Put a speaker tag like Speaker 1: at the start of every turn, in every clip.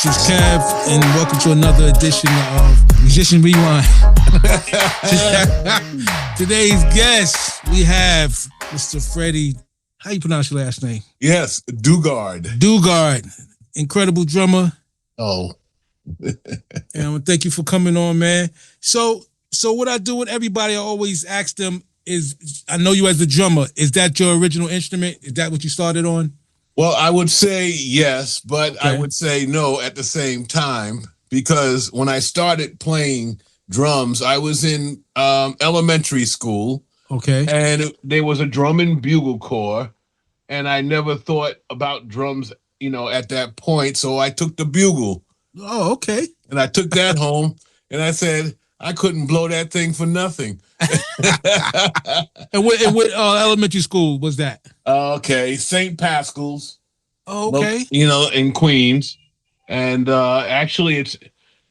Speaker 1: This is Kev, and welcome to another edition of Musician Rewind. Today's guest, we have Mr. Freddy. How you pronounce your last name?
Speaker 2: Yes, Dugard.
Speaker 1: Dugard, incredible drummer.
Speaker 2: Oh.
Speaker 1: And I want to thank you for coming on, man. So what I do with everybody, I always ask them is, I know you as the drummer, is that your original instrument? Is that what you started on?
Speaker 2: Well, I would say yes, but
Speaker 1: Okay.
Speaker 2: I would say no at the same time, because when I started playing drums, I was in elementary school.
Speaker 1: Okay.
Speaker 2: And there was a drum and bugle corps, and I never thought about drums, at that point. So I took the bugle.
Speaker 1: Oh, okay.
Speaker 2: And I took that home, and I said I couldn't blow that thing for nothing.
Speaker 1: And what elementary school was that?
Speaker 2: Okay, St. Pascal's.
Speaker 1: Oh, okay.
Speaker 2: In Queens. And actually, it's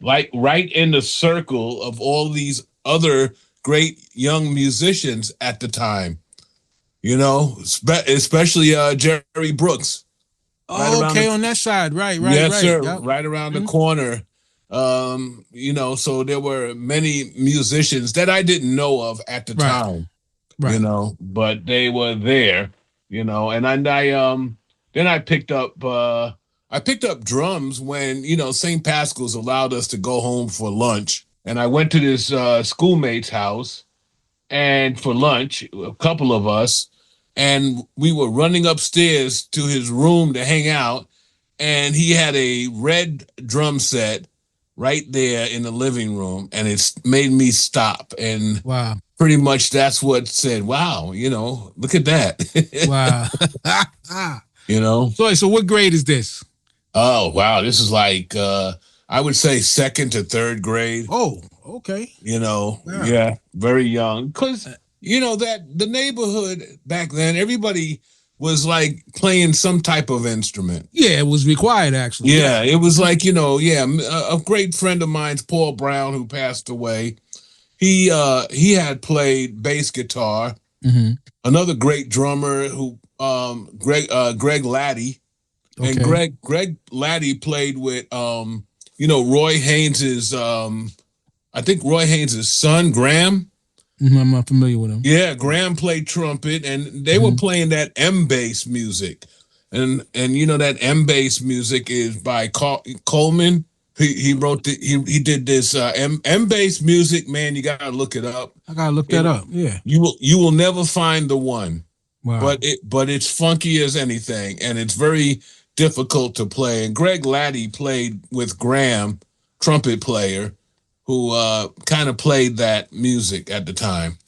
Speaker 2: like right in the circle of all these other great young musicians at the time, especially Jerry Brooks.
Speaker 1: Oh, okay, on that side. Right.
Speaker 2: Yes,
Speaker 1: right.
Speaker 2: sir.
Speaker 1: Yep.
Speaker 2: Right around the corner. So there were many musicians that I didn't know of at the time,
Speaker 1: right.
Speaker 2: But they were there, and then I picked up drums when, St. Pascal's allowed us to go home for lunch. And I went to this schoolmate's house and for lunch, a couple of us, and we were running upstairs to his room to hang out. And he had a red drum set right there in the living room, and it's made me stop. And
Speaker 1: wow,
Speaker 2: pretty much that's what said, wow, look at that.
Speaker 1: Wow. So what grade is this?
Speaker 2: Oh, wow. This is like, I would say second to third grade.
Speaker 1: Oh, okay.
Speaker 2: Yeah, very young. Because, that the neighborhood back then, everybody was like playing some type of instrument.
Speaker 1: Yeah, it was required, actually.
Speaker 2: Yeah, it was like, a great friend of mine's, Paul Brown, who passed away. He had played bass guitar.
Speaker 1: Mm-hmm.
Speaker 2: Another great drummer who, Greg Laddie.
Speaker 1: Okay.
Speaker 2: And Greg Laddie played with, Roy Haynes's, I think Roy Haynes's son, Graham.
Speaker 1: Mm-hmm, I'm not familiar with him.
Speaker 2: Yeah, Graham played trumpet, and they were playing that M-bass music. And that M-bass music is by Coleman. He wrote he did this M-bass music, man. You gotta look it up.
Speaker 1: I gotta look that up. Yeah.
Speaker 2: You will never find the one.
Speaker 1: Wow.
Speaker 2: But it's funky as anything, and it's very difficult to play. And Greg Laddie played with Graham, trumpet player, who kind of played that music at the time.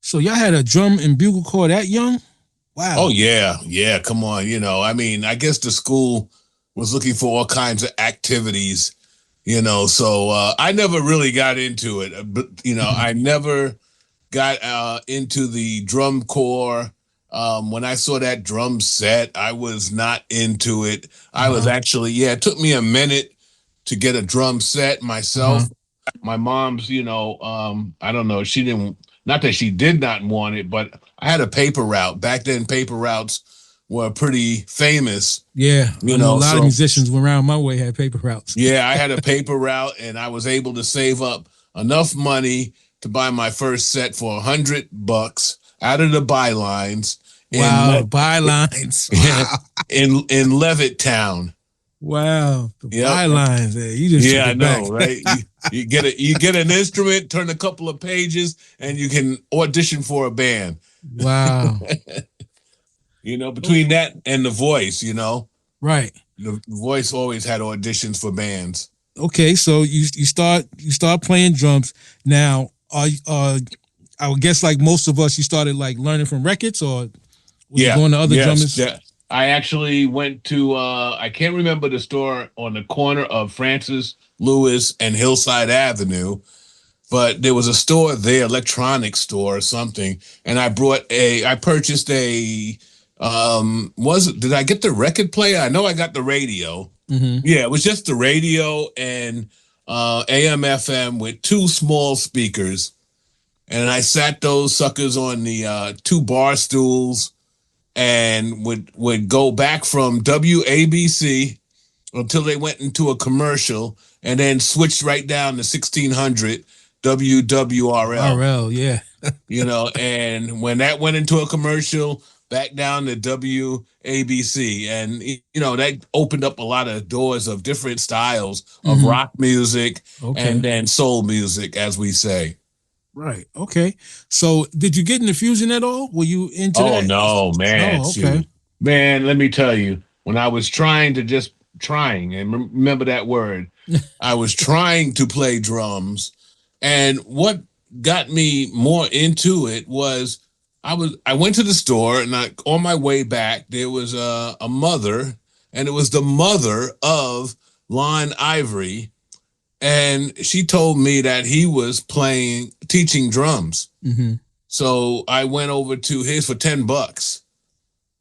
Speaker 1: So y'all had a drum and bugle corps that young? Wow.
Speaker 2: Oh yeah. Come on, I guess the school was looking for all kinds of activities, So I never really got into it, but I never got into the drum corps. When I saw that drum set, I was not into it. I was actually, it took me a minute to get a drum set myself. My mom's, I don't know, she didn't, not that she did not want it, but I had a paper route. Back then, paper routes were pretty famous.
Speaker 1: Yeah, a lot of musicians around my way had paper routes.
Speaker 2: Yeah, I had a paper route, and I was able to save up enough money to buy my first set for $100 out of the bylines.
Speaker 1: Wow, bylines.
Speaker 2: Wow. in Levittown.
Speaker 1: Wow, the bylines. You just
Speaker 2: I know, right? You get an instrument, turn a couple of pages, and you can audition for a band.
Speaker 1: Wow.
Speaker 2: Between that and The Voice,
Speaker 1: right.
Speaker 2: The Voice always had auditions for bands.
Speaker 1: Okay, so you start playing drums. Now, I would guess like most of us, you started like learning from records, or you going to other drummers?
Speaker 2: Yeah. I actually went to I can't remember the store on the corner of Francis Lewis and Hillside Avenue, but there was a store there, electronics store or something, and I purchased a did I get the record player? I know I got the radio.
Speaker 1: Mm-hmm.
Speaker 2: Yeah, it was just the radio and AM FM with two small speakers, and I sat those suckers on the two bar stools and would go back from WABC until they went into a commercial and then switched right down to 1600 WWRL.
Speaker 1: RL, yeah.
Speaker 2: And when that went into a commercial, back down to WABC. And, that opened up a lot of doors of different styles of rock music and then soul music, as we say.
Speaker 1: Right. Okay. So did you get into fusion at all? Were you into that?
Speaker 2: Oh, no, man.
Speaker 1: Oh, okay.
Speaker 2: Man, let me tell you, when I was trying, and remember that word, I was trying to play drums. And what got me more into it was I went to the store, and on my way back, there was a mother, and it was the mother of Lon Ivory. And she told me that he was teaching drums. So I went over to his for $10.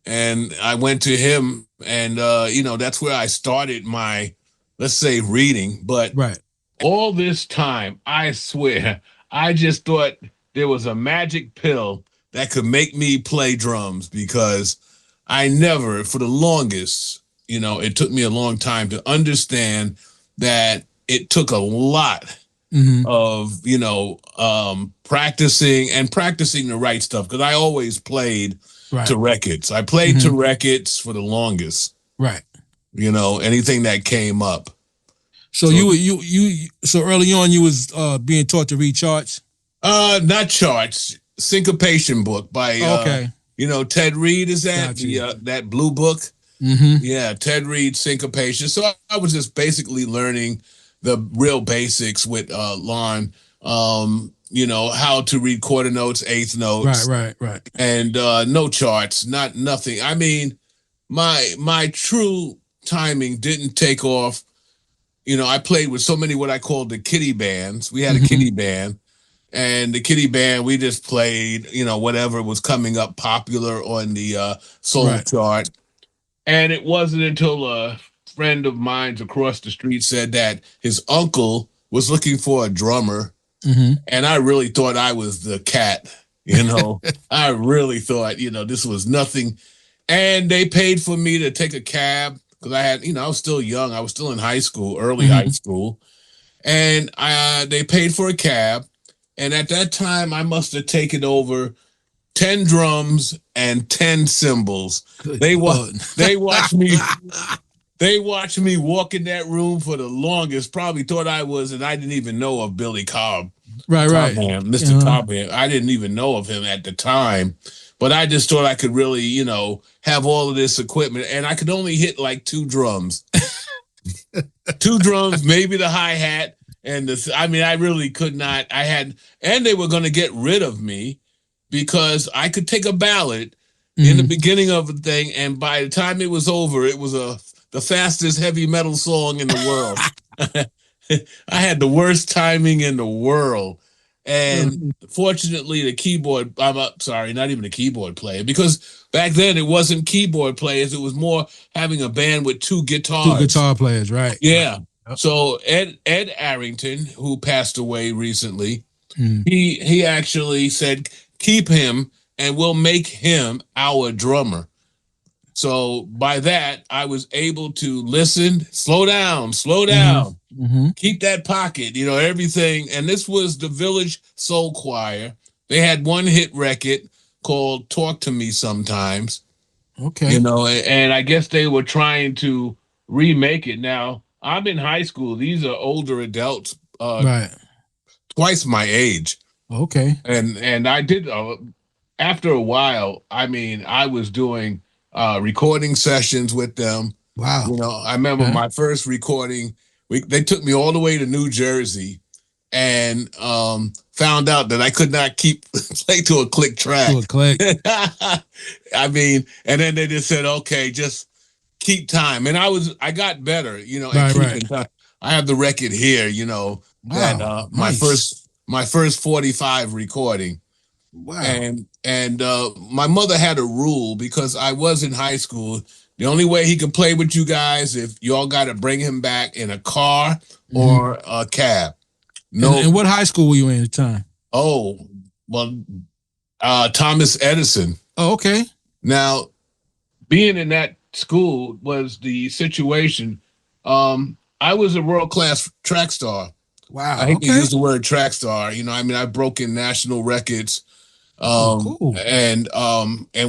Speaker 2: And I went to him, and, that's where I started my, let's say, reading. But all this time, I swear, I just thought there was a magic pill that could make me play drums, because I never, for the longest, it took me a long time to understand that it took a lot of, practicing the right stuff. Because I always played to records. I played to records for the longest.
Speaker 1: Right.
Speaker 2: Anything that came up.
Speaker 1: So so early on you was being taught to read charts?
Speaker 2: Not charts. Syncopation book by Ted Reed, is that that blue book? Yeah, Ted Reed Syncopation. So I was just basically learning the real basics with Lon. How to read quarter notes, eighth notes.
Speaker 1: Right.
Speaker 2: And no charts, nothing. I mean, my true timing didn't take off. I played with so many what I called the kiddie bands. We had a kiddie band, and the kiddie band, we just played, whatever was coming up popular on the soul chart. And it wasn't until a friend of mine across the street said that his uncle was looking for a drummer. And I really thought I was the cat, I really thought, this was nothing. And they paid for me to take a cab, because I had, I was still young. I was still in high school, early high school. And they paid for a cab. And at that time, I must have taken over 10 drums and 10 cymbals. They watched me. They watched me walk in that room for the longest. Probably thought I was, and I didn't even know of Billy Cobb.
Speaker 1: Right.
Speaker 2: Mr. Cobham. I didn't even know of him at the time, but I just thought I could really, have all of this equipment, and I could only hit like 2 drums. 2 drums, maybe the hi-hat, and I really could not. And they were going to get rid of me because I could take a ballad in the beginning of the thing, and by the time it was over, it was the fastest heavy metal song in the world. I had the worst timing in the world. And fortunately, the keyboard, not even a keyboard player, because back then it wasn't keyboard players. It was more having a band with 2 guitars.
Speaker 1: 2 guitar players, right.
Speaker 2: Yeah. Right. So Ed Arrington, who passed away recently, he actually said, keep him and we'll make him our drummer. So by that, I was able to listen, slow down, keep that pocket, everything. And this was the Village Soul Choir. They had one hit record called Talk to Me Sometimes.
Speaker 1: Okay.
Speaker 2: And I guess they were trying to remake it. Now, I'm in high school. These are older adults, twice my age.
Speaker 1: Okay.
Speaker 2: And I did, after a while, I was doing recording sessions with them.
Speaker 1: Wow.
Speaker 2: I remember my first recording, they took me all the way to New Jersey and found out that I could not play to a click track.
Speaker 1: To a click.
Speaker 2: And then they just said, okay, just keep time. And I got better, at keeping time. I have the record here, that my first 45 recording.
Speaker 1: Wow.
Speaker 2: And my mother had a rule, because I was in high school. The only way he could play with you guys if y'all got to bring him back in a car or a cab. No.
Speaker 1: And what high school were you in at the time?
Speaker 2: Oh, well, Thomas Edison.
Speaker 1: Oh, okay.
Speaker 2: Now, being in that school was the situation. I was a world-class track star. I
Speaker 1: Wow.
Speaker 2: hate to
Speaker 1: Okay.
Speaker 2: use the word track star. I mean, I've broken national records.
Speaker 1: Oh, cool.
Speaker 2: And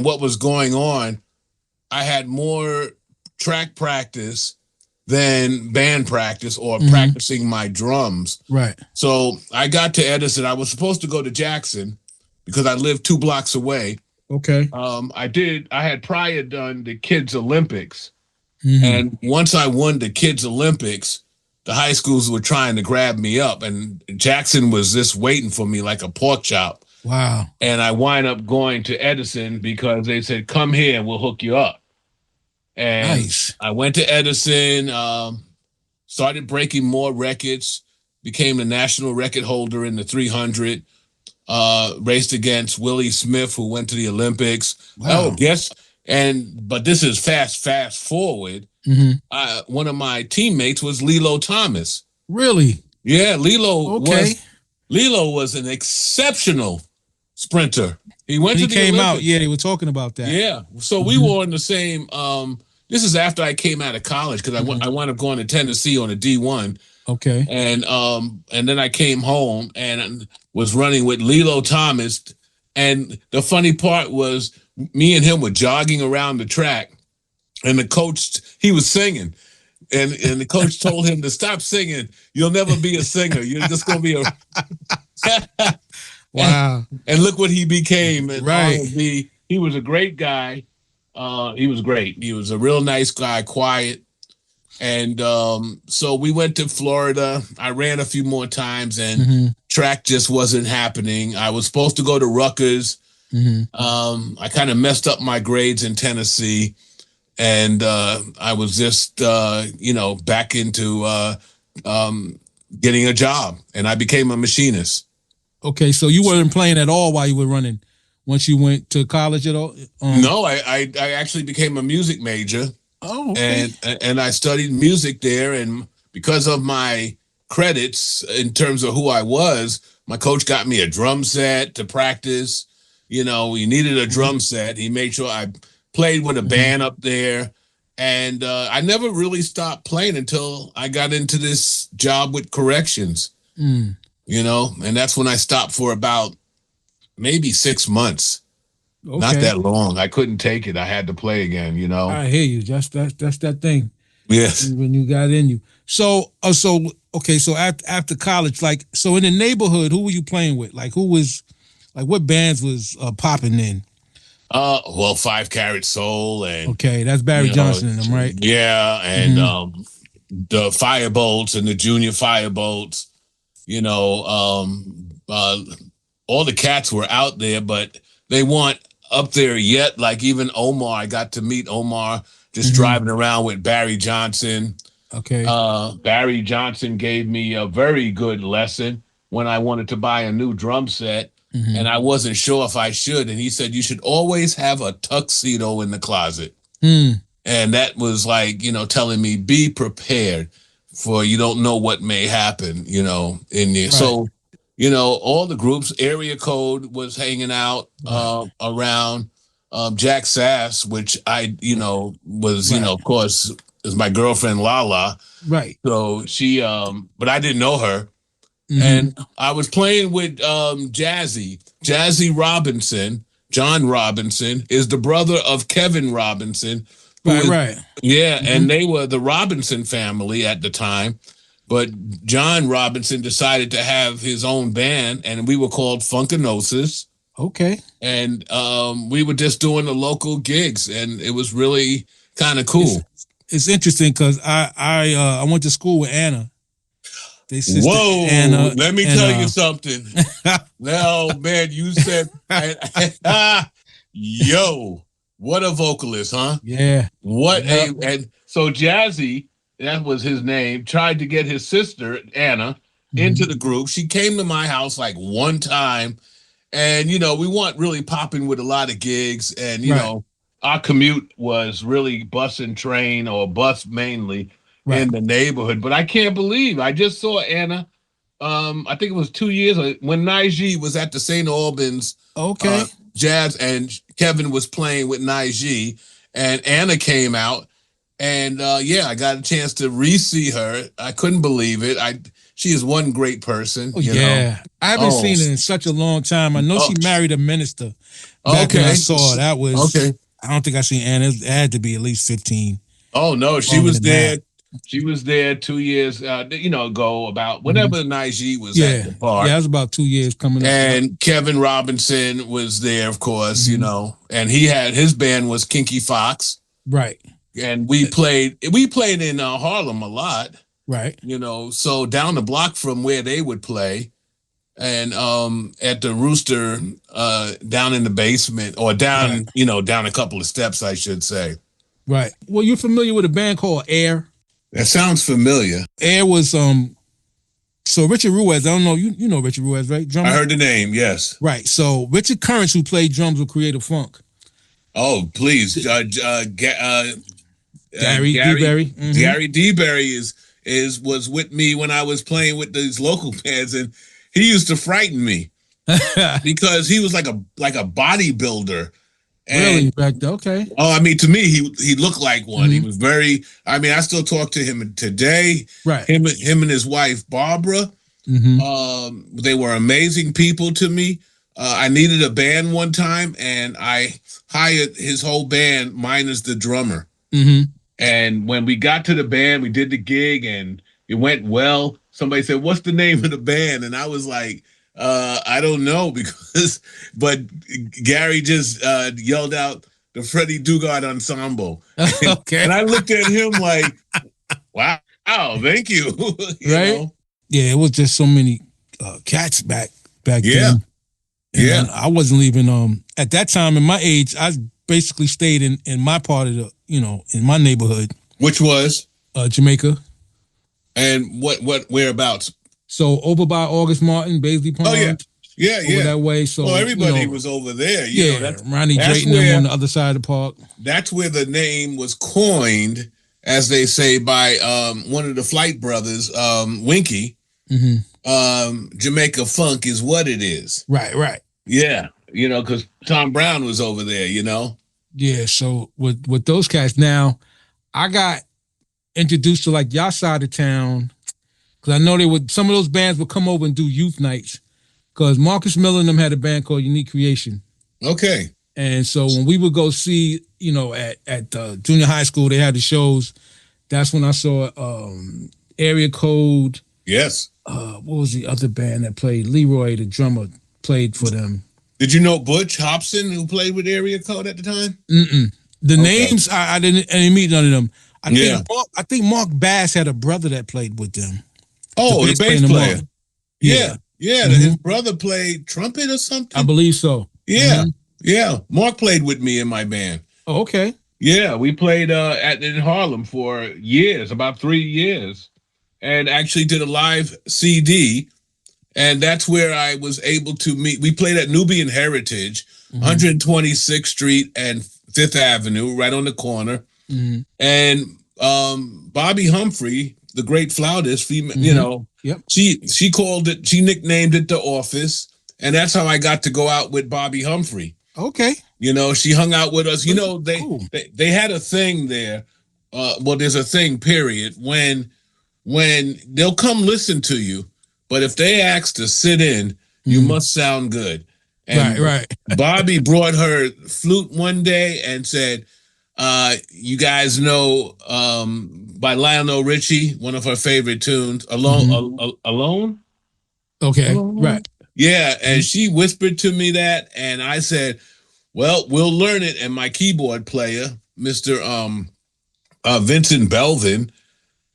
Speaker 2: what was going on, I had more track practice than band practice or practicing my drums.
Speaker 1: Right.
Speaker 2: So I got to Edison. I was supposed to go to Jackson because I lived 2 blocks away.
Speaker 1: Okay.
Speaker 2: I had prior done the Kids Olympics.
Speaker 1: Mm-hmm.
Speaker 2: And once I won the Kids Olympics, the high schools were trying to grab me up, and Jackson was just waiting for me like a pork chop.
Speaker 1: Wow.
Speaker 2: And I wind up going to Edison because they said, come here and we'll hook you up. And
Speaker 1: Nice.
Speaker 2: I went to Edison, started breaking more records, became a national record holder in the 300, raced against Willie Smith, who went to the Olympics.
Speaker 1: Wow.
Speaker 2: But this is fast forward.
Speaker 1: Mm-hmm.
Speaker 2: One of my teammates was Lilo Thomas.
Speaker 1: Really?
Speaker 2: Yeah, Lilo
Speaker 1: Okay.
Speaker 2: was an exceptional sprinter. He went
Speaker 1: When he
Speaker 2: to the
Speaker 1: came
Speaker 2: Olympics.
Speaker 1: out, yeah, they were talking about that.
Speaker 2: Yeah, so we were in the same. This is after I came out of college because I wound up going to Tennessee on a D1.
Speaker 1: Okay.
Speaker 2: And then I came home and was running with Lilo Thomas. And the funny part was me and him were jogging around the track, and the coach, he was singing. And the coach told him to stop singing. You'll never be a singer. You're just going to be a...
Speaker 1: Wow.
Speaker 2: And look what he became. And
Speaker 1: right.
Speaker 2: He was a great guy. He was great. He was a real nice guy, quiet. And so we went to Florida. I ran a few more times, and track just wasn't happening. I was supposed to go to Rutgers. I kind of messed up my grades in Tennessee. And I was just, back into getting a job. And I became a machinist.
Speaker 1: Okay, so you weren't playing at all while you were running once you went to college at all?
Speaker 2: No, I actually became a music major.
Speaker 1: Oh, okay.
Speaker 2: And I studied music there. And because of my credits in terms of who I was, my coach got me a drum set to practice. We needed a drum set. He made sure I played with a band up there. And I never really stopped playing until I got into this job with corrections, and that's when I stopped for about maybe 6 months. Okay. Not that long. I couldn't take it. I had to play again,
Speaker 1: I hear you. That's that thing.
Speaker 2: Yes.
Speaker 1: When you got in you. So after college, so in the neighborhood, who were you playing with? What bands was popping in?
Speaker 2: 5 Carat Soul and
Speaker 1: okay, that's Barry Johnson and them, right?
Speaker 2: Yeah, and the Firebolts and the Junior Firebolts. All the cats were out there, but they weren't up there yet. Like even Omar, I got to meet Omar just driving around with Barry Johnson.
Speaker 1: Okay.
Speaker 2: Barry Johnson gave me a very good lesson when I wanted to buy a new drum set. And I wasn't sure if I should. And he said, you should always have a tuxedo in the closet. And that was like, telling me, be prepared for you don't know what may happen, in there. Right. So, all the groups, Area Code was hanging out around Jack Sass, which I, was, of course, is my girlfriend, Lala.
Speaker 1: Right.
Speaker 2: So she, but I didn't know her. And I was playing with Jazzy Robinson. John Robinson is the brother of Kevin Robinson.
Speaker 1: Right.
Speaker 2: Yeah, and they were the Robinson family at the time. But John Robinson decided to have his own band, and we were called Funkanosis.
Speaker 1: Okay.
Speaker 2: And we were just doing the local gigs, and it was really kind of cool.
Speaker 1: It's interesting because I went to school with Anna.
Speaker 2: Whoa,
Speaker 1: Anna,
Speaker 2: let me tell you something. Now, man, you said, yo, what a vocalist, huh?
Speaker 1: Yeah.
Speaker 2: And so Jazzy, that was his name, tried to get his sister, Anna, into the group. She came to my house like one time, and, we weren't really popping with a lot of gigs, and, our commute was really bus and train, or bus mainly, in the neighborhood. But I can't believe I just saw Anna. I think it was 2 years when Naiji was at the St. Albans Jazz, and Kevin was playing with Naiji, and Anna came out, And yeah, I got a chance to re-see her. I couldn't believe it. She is one great person,
Speaker 1: Oh
Speaker 2: you know.
Speaker 1: yeah, I haven't
Speaker 2: Oh,
Speaker 1: seen her in such a long time. I know
Speaker 2: oh,
Speaker 1: she married a minister. Back when I
Speaker 2: okay,
Speaker 1: saw her, that was
Speaker 2: okay.
Speaker 1: I don't think I seen Anna. It had to be at least 15,
Speaker 2: Oh no, she
Speaker 1: longer
Speaker 2: was
Speaker 1: than
Speaker 2: there.
Speaker 1: that.
Speaker 2: She was there 2 years, ago. About
Speaker 1: Hmm.
Speaker 2: whenever Najee was at
Speaker 1: Yeah,
Speaker 2: the
Speaker 1: yeah,
Speaker 2: park,
Speaker 1: it was about 2 years coming up. Yep.
Speaker 2: and Kevin Robinson was there, of course.
Speaker 1: Hmm.
Speaker 2: And he had his band was Kinky Fox,
Speaker 1: Right,
Speaker 2: and we played in Harlem a lot.
Speaker 1: right,
Speaker 2: So down the block from where they would play, and at the Rooster, down in the basement, or
Speaker 1: right,
Speaker 2: down a couple of steps, I should say.
Speaker 1: right. Well, you're familiar with a band called Air?
Speaker 2: That sounds familiar.
Speaker 1: Air was so Richard Ruiz, I don't know, you know Richard Ruiz, right?
Speaker 2: I
Speaker 1: Drummer?
Speaker 2: heard the name. Yes.
Speaker 1: Right. So Richard Currents, who played drums with Creative Funk.
Speaker 2: Oh, please,
Speaker 1: Gary
Speaker 2: Gary
Speaker 1: DeBerry. Mm-hmm.
Speaker 2: Gary DeBerry was with me when I was playing with these local bands, and he used to frighten me because he was like a bodybuilder.
Speaker 1: Really?
Speaker 2: And
Speaker 1: Back there? Okay.
Speaker 2: oh, I mean, to me, he looked like one. He
Speaker 1: Mm-hmm.
Speaker 2: was very. I mean, I still talk to him today.
Speaker 1: Right.
Speaker 2: Him and his wife Barbara.
Speaker 1: Mm-hmm.
Speaker 2: They were amazing people to me. I needed a band one time, and I hired his whole band minus the drummer.
Speaker 1: Mm-hmm.
Speaker 2: And when we got to the band, we did the gig, and it went well. Somebody said, "What's the name of the band?" And I was like, "I don't know," but Gary just yelled out the Freddy Dugard Ensemble.
Speaker 1: Okay.
Speaker 2: And I looked at him like, "Wow, thank you."
Speaker 1: Right? Yeah, it was just so many cats back
Speaker 2: Yeah.
Speaker 1: then. And I wasn't leaving. At that time, in my age, I basically stayed in my part of the, in my neighborhood.
Speaker 2: Which was
Speaker 1: Jamaica.
Speaker 2: and what whereabouts?
Speaker 1: So over by August Martin, Baisley Pond.
Speaker 2: Oh yeah, yeah,
Speaker 1: Over that way. So
Speaker 2: everybody was over there.
Speaker 1: Ronnie Drayton on the other side of the park.
Speaker 2: That's where the name was coined, as they say, by one of the Flight brothers, Winky.
Speaker 1: Mm-hmm.
Speaker 2: Jamaica Funk is what it is.
Speaker 1: Right.
Speaker 2: Yeah, because Tom Brown was over there.
Speaker 1: Yeah. So with those cats, now I got introduced to like y'all side of town because I know some of those bands would come over and do youth nights because Marcus Miller and them had a band called Unique Creation.
Speaker 2: Okay.
Speaker 1: And so when we would go see, at junior high school, they had the shows. That's when I saw Area Code.
Speaker 2: Yes.
Speaker 1: What was the other band that played? Leroy, the drummer, played for them.
Speaker 2: Did you know Butch Hobson, who played with Area Code at the time?
Speaker 1: Mm-mm. The names, I didn't meet none of them. I think Mark Bass had a brother that played with them.
Speaker 2: Oh, the bass player. Yeah.
Speaker 1: Mm-hmm.
Speaker 2: His brother played trumpet or something.
Speaker 1: I believe so.
Speaker 2: Yeah, yeah. Mark played with me in my band.
Speaker 1: Oh, okay.
Speaker 2: Yeah, we played in Harlem for years, about 3 years, and actually did a live CD. And that's where I was able to meet. We played at Nubian Heritage, 126th Street and 5th Avenue, right on the corner.
Speaker 1: Mm-hmm.
Speaker 2: And Bobby Humphrey, the great flautist, female,
Speaker 1: Yep.
Speaker 2: she nicknamed it The Office. And that's how I got to go out with Bobby Humphrey.
Speaker 1: Okay.
Speaker 2: She hung out with us.
Speaker 1: Cool.
Speaker 2: They had a thing there. There's a thing, period, when they'll come listen to you. But if they ask to sit in, you must sound good. And
Speaker 1: right.
Speaker 2: Bobby brought her flute one day and said, you guys know by Lionel Richie, one of her favorite tunes, Alone?
Speaker 1: Okay,
Speaker 2: Alone?
Speaker 1: right.
Speaker 2: Yeah, and she whispered to me that, and I said, well, we'll learn it. And my keyboard player, Mr. Vincent Belvin,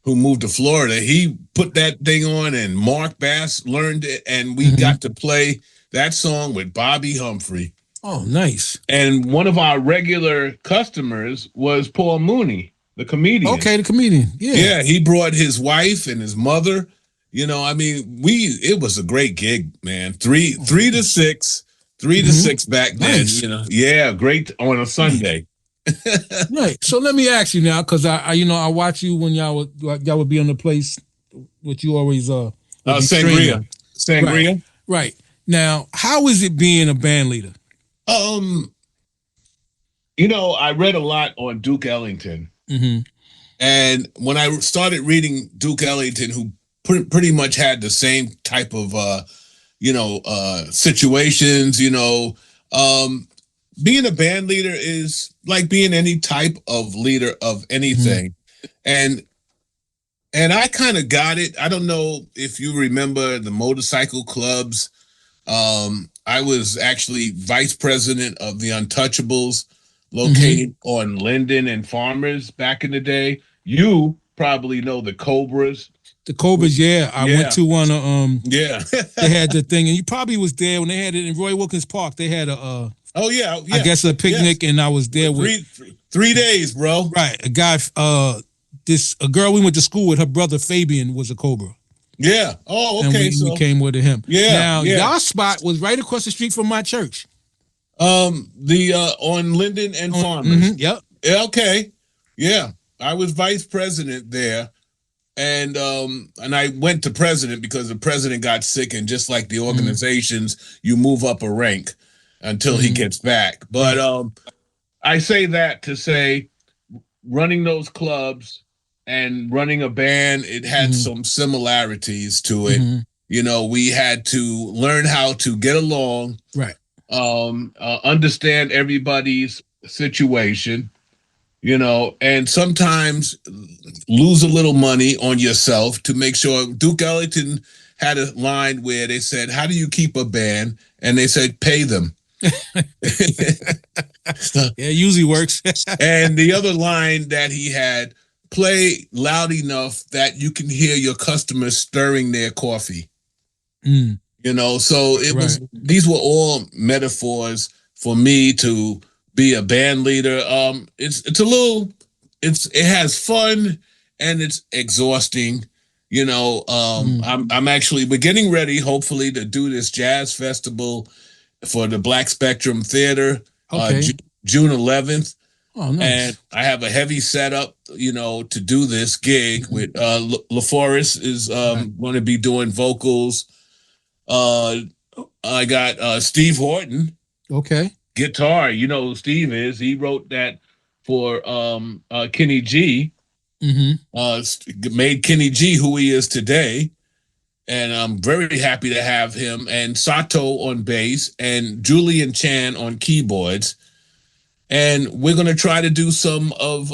Speaker 2: who moved to Florida, he put that thing on, and Mark Bass learned it, and we got to play that song with Bobby Humphrey.
Speaker 1: Oh, nice.
Speaker 2: And one of our regular customers was Paul Mooney, the comedian.
Speaker 1: Okay, the comedian. Yeah.
Speaker 2: Yeah, he brought his wife and his mother. It was a great gig, man. 3 to 6 back then.
Speaker 1: Nice.
Speaker 2: Yeah, great on a Sunday.
Speaker 1: Right. So let me ask you now, because I watch you when y'all would be on the place, which you always
Speaker 2: Sangria.
Speaker 1: Right. Now, how is it being a band leader?
Speaker 2: I read a lot on Duke Ellington.
Speaker 1: Mm-hmm.
Speaker 2: And when I started reading Duke Ellington, who pretty much had the same type of situations, being a band leader is like being any type of leader of anything. And I kind of got it. I don't know if you remember the motorcycle clubs. I was actually vice president of the Untouchables, located on Linden and Farmers back in the day. You probably know the Cobras.
Speaker 1: The Cobras, yeah. I went to one.
Speaker 2: Yeah.
Speaker 1: They had the thing, and you probably was there when they had it in Roy Wilkins Park. They had a.
Speaker 2: Oh yeah.
Speaker 1: I guess a picnic, and I was there with
Speaker 2: 3 days, bro.
Speaker 1: Right, a guy. A girl we went to school with. Her brother Fabian was a Cobra.
Speaker 2: Yeah. Oh, okay.
Speaker 1: And we came with him.
Speaker 2: Yeah.
Speaker 1: Now, y'all spot was right across the street from my church.
Speaker 2: On Linden and Farmers.
Speaker 1: Yep.
Speaker 2: Okay. Yeah. I was vice president there. And I went to president because the president got sick, and just like the organizations, you move up a rank until he gets back. But I say that to say running those clubs and running a band, it had some similarities to it. We had to learn how to get along,
Speaker 1: right?
Speaker 2: Understand everybody's situation, and sometimes lose a little money on yourself to make sure. Duke Ellington had a line where they said, "How do you keep a band?" And they said, "Pay them."
Speaker 1: Yeah, it usually works.
Speaker 2: And the other line that he had, play loud enough that you can hear your customers stirring their coffee. So it was, these were all metaphors for me to be a band leader. It has fun and it's exhausting. We're getting ready, hopefully, to do this jazz festival for the Black Spectrum Theater, June 11th.
Speaker 1: Oh, nice.
Speaker 2: And I have a heavy setup, to do this gig with LaForest is going to be doing vocals. I got Steve Horton.
Speaker 1: Okay.
Speaker 2: Guitar. You know who Steve is. He wrote that for Kenny G. Made Kenny G who he is today. And I'm very happy to have him. And Sato on bass and Julian Chan on keyboards. And we're going to try to do some of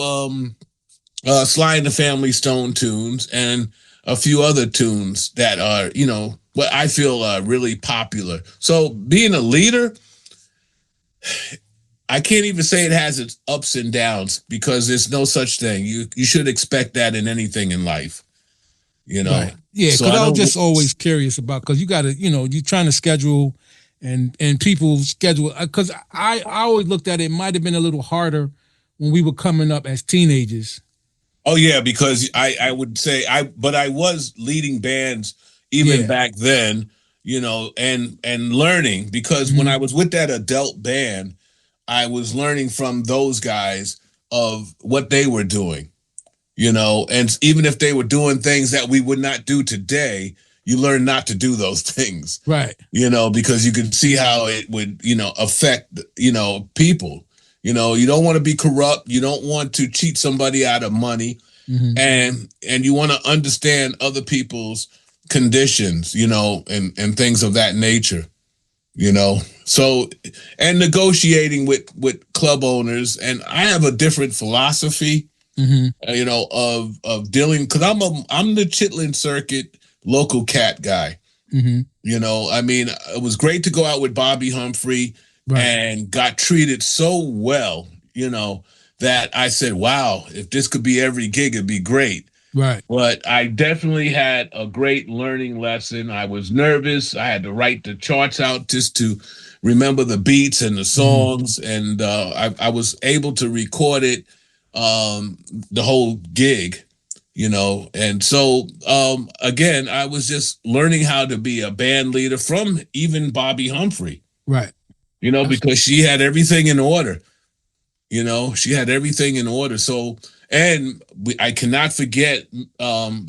Speaker 2: Sly and the Family Stone tunes and a few other tunes that are, what I feel are really popular. So being a leader, I can't even say it has its ups and downs because there's no such thing. You should expect that in anything in life,
Speaker 1: Right. Yeah, because I was just always curious about, because you got to, you're trying to schedule and people schedule, because I always looked at it might have been a little harder when we were coming up as teenagers.
Speaker 2: Oh yeah, because I would say I was leading bands even back then, and learning, because when I was with that adult band, I was learning from those guys of what they were doing, and even if they were doing things that we would not do today, you learn not to do those things.
Speaker 1: Right.
Speaker 2: Because you can see how it would, affect, people. You don't want to be corrupt. You don't want to cheat somebody out of money. And you want to understand other people's conditions, and things of that nature, So, and negotiating with club owners. And I have a different philosophy, of dealing, because I'm the Chitlin Circuit local cat guy. It was great to go out with Bobby Humphrey and got treated so well, that I said, wow, if this could be every gig, it'd be great.
Speaker 1: Right.
Speaker 2: But I definitely had a great learning lesson. I was nervous. I had to write the charts out just to remember the beats and the songs. And I was able to record it, the whole gig, And so, again, I was just learning how to be a band leader from even Bobby Humphrey.
Speaker 1: Right.
Speaker 2: Because she had everything in order. She had everything in order. So, and I cannot forget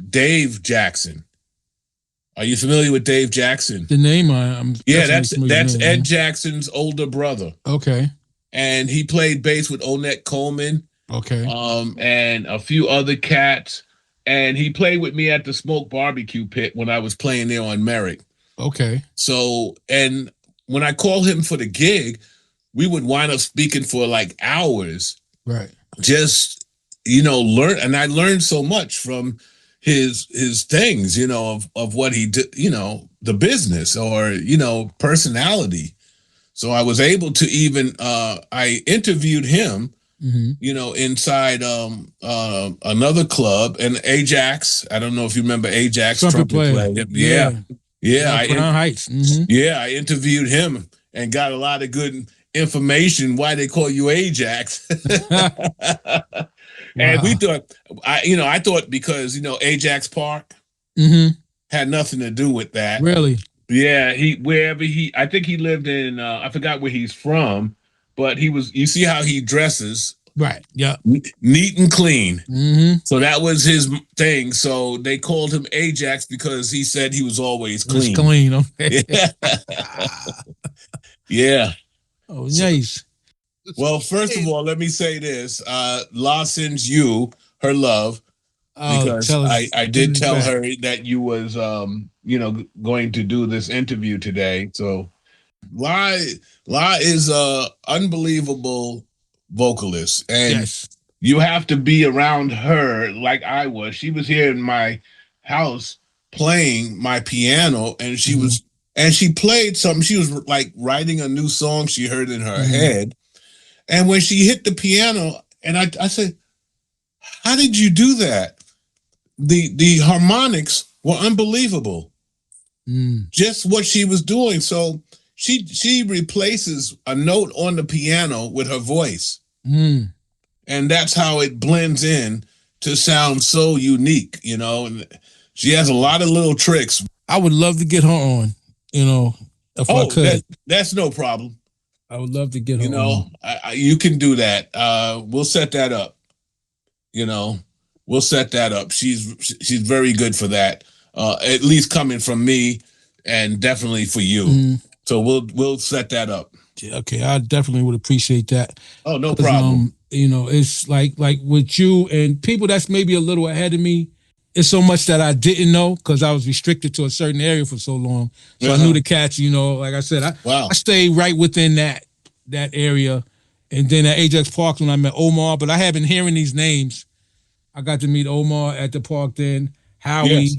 Speaker 2: Dave Jackson. Are you familiar with Dave Jackson?
Speaker 1: The name I'm
Speaker 2: that's Ed Jackson's older brother.
Speaker 1: Okay.
Speaker 2: And he played bass with Onette Coleman.
Speaker 1: Okay.
Speaker 2: And a few other cats. And he played with me at the Smoke Barbecue Pit when I was playing there on Merrick.
Speaker 1: Okay.
Speaker 2: So, and when I called him for the gig, we would wind up speaking for like hours.
Speaker 1: Right.
Speaker 2: Just, learn. And I learned so much from his things, of what he did, the business or, personality. So I was able to even, I interviewed him, inside another club, and Ajax. I don't know if you remember Ajax,
Speaker 1: Trumpet
Speaker 2: trumpet
Speaker 1: player.
Speaker 2: player. Yeah. Yeah.
Speaker 1: Crown Heights.
Speaker 2: Yeah, I interviewed him and got a lot of good information why they call you Ajax. And we thought, I thought because, Ajax Park had nothing to do with that.
Speaker 1: Really?
Speaker 2: Yeah, I think he lived in, I forgot where he's from, but you see how he dresses.
Speaker 1: Right. Yeah.
Speaker 2: Neat and clean. So that was his thing. So they called him Ajax because he said he was always clean.
Speaker 1: Clean. Okay.
Speaker 2: Yeah.
Speaker 1: Oh, nice.
Speaker 2: Well, first of all, let me say this. La sends you her love because I did tell her that you was, going to do this interview today. So La is a unbelievable vocalist, and you have to be around her like I was. She was here in my house playing my piano, and she played something. She was like writing a new song she heard in her head. And when she hit the piano, and I said, how did you do that? The harmonics were unbelievable. Just what she was doing. So she replaces a note on the piano with her voice. And that's how it blends in to sound so unique, and she has a lot of little tricks.
Speaker 1: I would love to get her on, if I could.
Speaker 2: That's no problem.
Speaker 1: I would love to get her on.
Speaker 2: You can do that. We'll set that up. We'll set that up. She's very good for that. At least coming from me, and definitely for you. So we'll set that up.
Speaker 1: Okay, I definitely would appreciate that.
Speaker 2: Oh, no problem.
Speaker 1: It's like with you and people that's maybe a little ahead of me. It's so much that I didn't know because I was restricted to a certain area for so long. So I knew the cats. Like I said, I stayed right within that area. And then at Ajax Park when I met Omar, but I have been hearing these names. I got to meet Omar at the park then. Howie.
Speaker 2: Yes.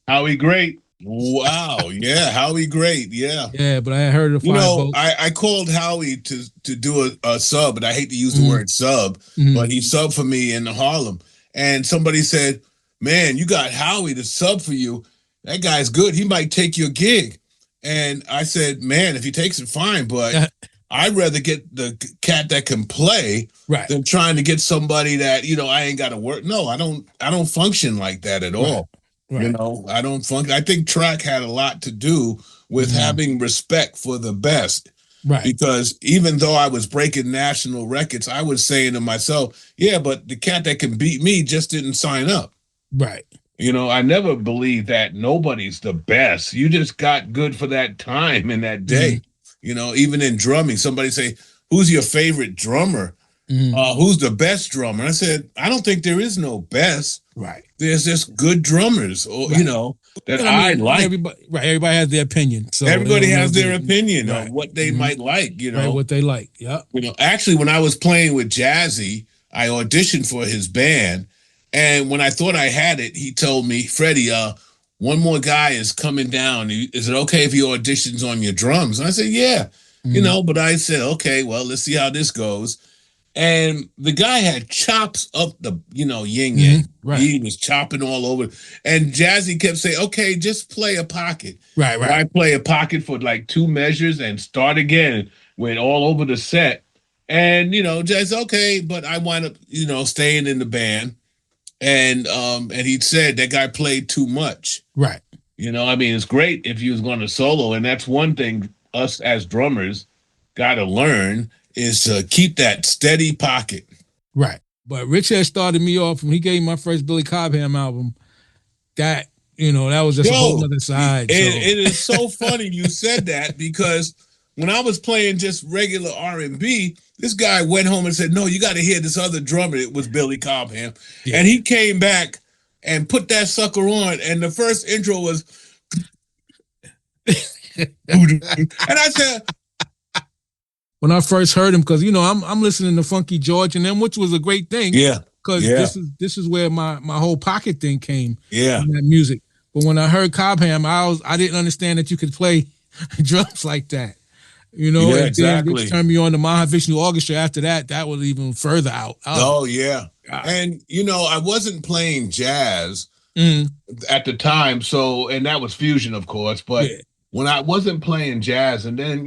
Speaker 2: Howie Great. Wow. Yeah. Howie Great. Yeah.
Speaker 1: Yeah, but I heard of
Speaker 2: I called Howie to do a sub, but I hate to use the word sub, but he subbed for me in Harlem. And somebody said, man, you got Howie to sub for you. That guy's good. He might take your gig. And I said, man, if he takes it, fine. But I'd rather get the cat that can play than trying to get somebody that, I ain't got to work. No, I don't function like that at all. Right. I don't function. I think track had a lot to do with having respect for the best. Right. Because even though I was breaking national records, I was saying to myself, yeah, but the cat that can beat me just didn't sign up. Right. I never believed that nobody's the best. You just got good for that time and that day. Even in drumming, somebody say, who's your favorite drummer? Who's the best drummer? I said, I don't think there is no best. Right. There's just good drummers, or that I like.
Speaker 1: Everybody has their opinion. So
Speaker 2: everybody has their opinion on what they might like.
Speaker 1: What they like. Yeah.
Speaker 2: Actually, when I was playing with Jazzy, I auditioned for his band, and when I thought I had it, he told me, Freddy, one more guy is coming down. Is it okay if he auditions on your drums? And I said, yeah. But I said, okay, well, let's see how this goes. And the guy had chops up the, yin yang. Right. He was chopping all over. And Jazzy kept saying, okay, just play a pocket. Right. I play a pocket for like 2 measures and start again. Went all over the set. And, Jazzy, okay, but I wound up, staying in the band. And he said that guy played too much. Right. It's great if you was going to solo. And that's one thing us as drummers got to learn is to keep that steady pocket. Right.
Speaker 1: But Rich had started me off when he gave me my first Billy Cobham album. That, that was just a whole other side.
Speaker 2: It is so funny you said that because when I was playing just regular R&B, This guy went home and said, "No, you got to hear this other drummer." It was Billy Cobham,
Speaker 1: Yeah.
Speaker 2: and he came back and put that sucker on. And the first intro was, and I said,
Speaker 1: when I first heard him, because I'm listening to Funky George and them, which was a great thing.
Speaker 2: yeah,
Speaker 1: Because
Speaker 2: yeah,
Speaker 1: this is where my whole pocket thing came.
Speaker 2: yeah.
Speaker 1: From that music. But when I heard Cobham, I didn't understand that you could play drums like that.
Speaker 2: Yeah,
Speaker 1: and
Speaker 2: exactly.
Speaker 1: then turned me on to Mahavishnu Orchestra. After that, that was even further out.
Speaker 2: Oh yeah.
Speaker 1: God.
Speaker 2: And I wasn't playing jazz
Speaker 1: Mm.
Speaker 2: at the time, so, and that was fusion, of course. But
Speaker 1: Yeah.
Speaker 2: when I wasn't playing jazz, and then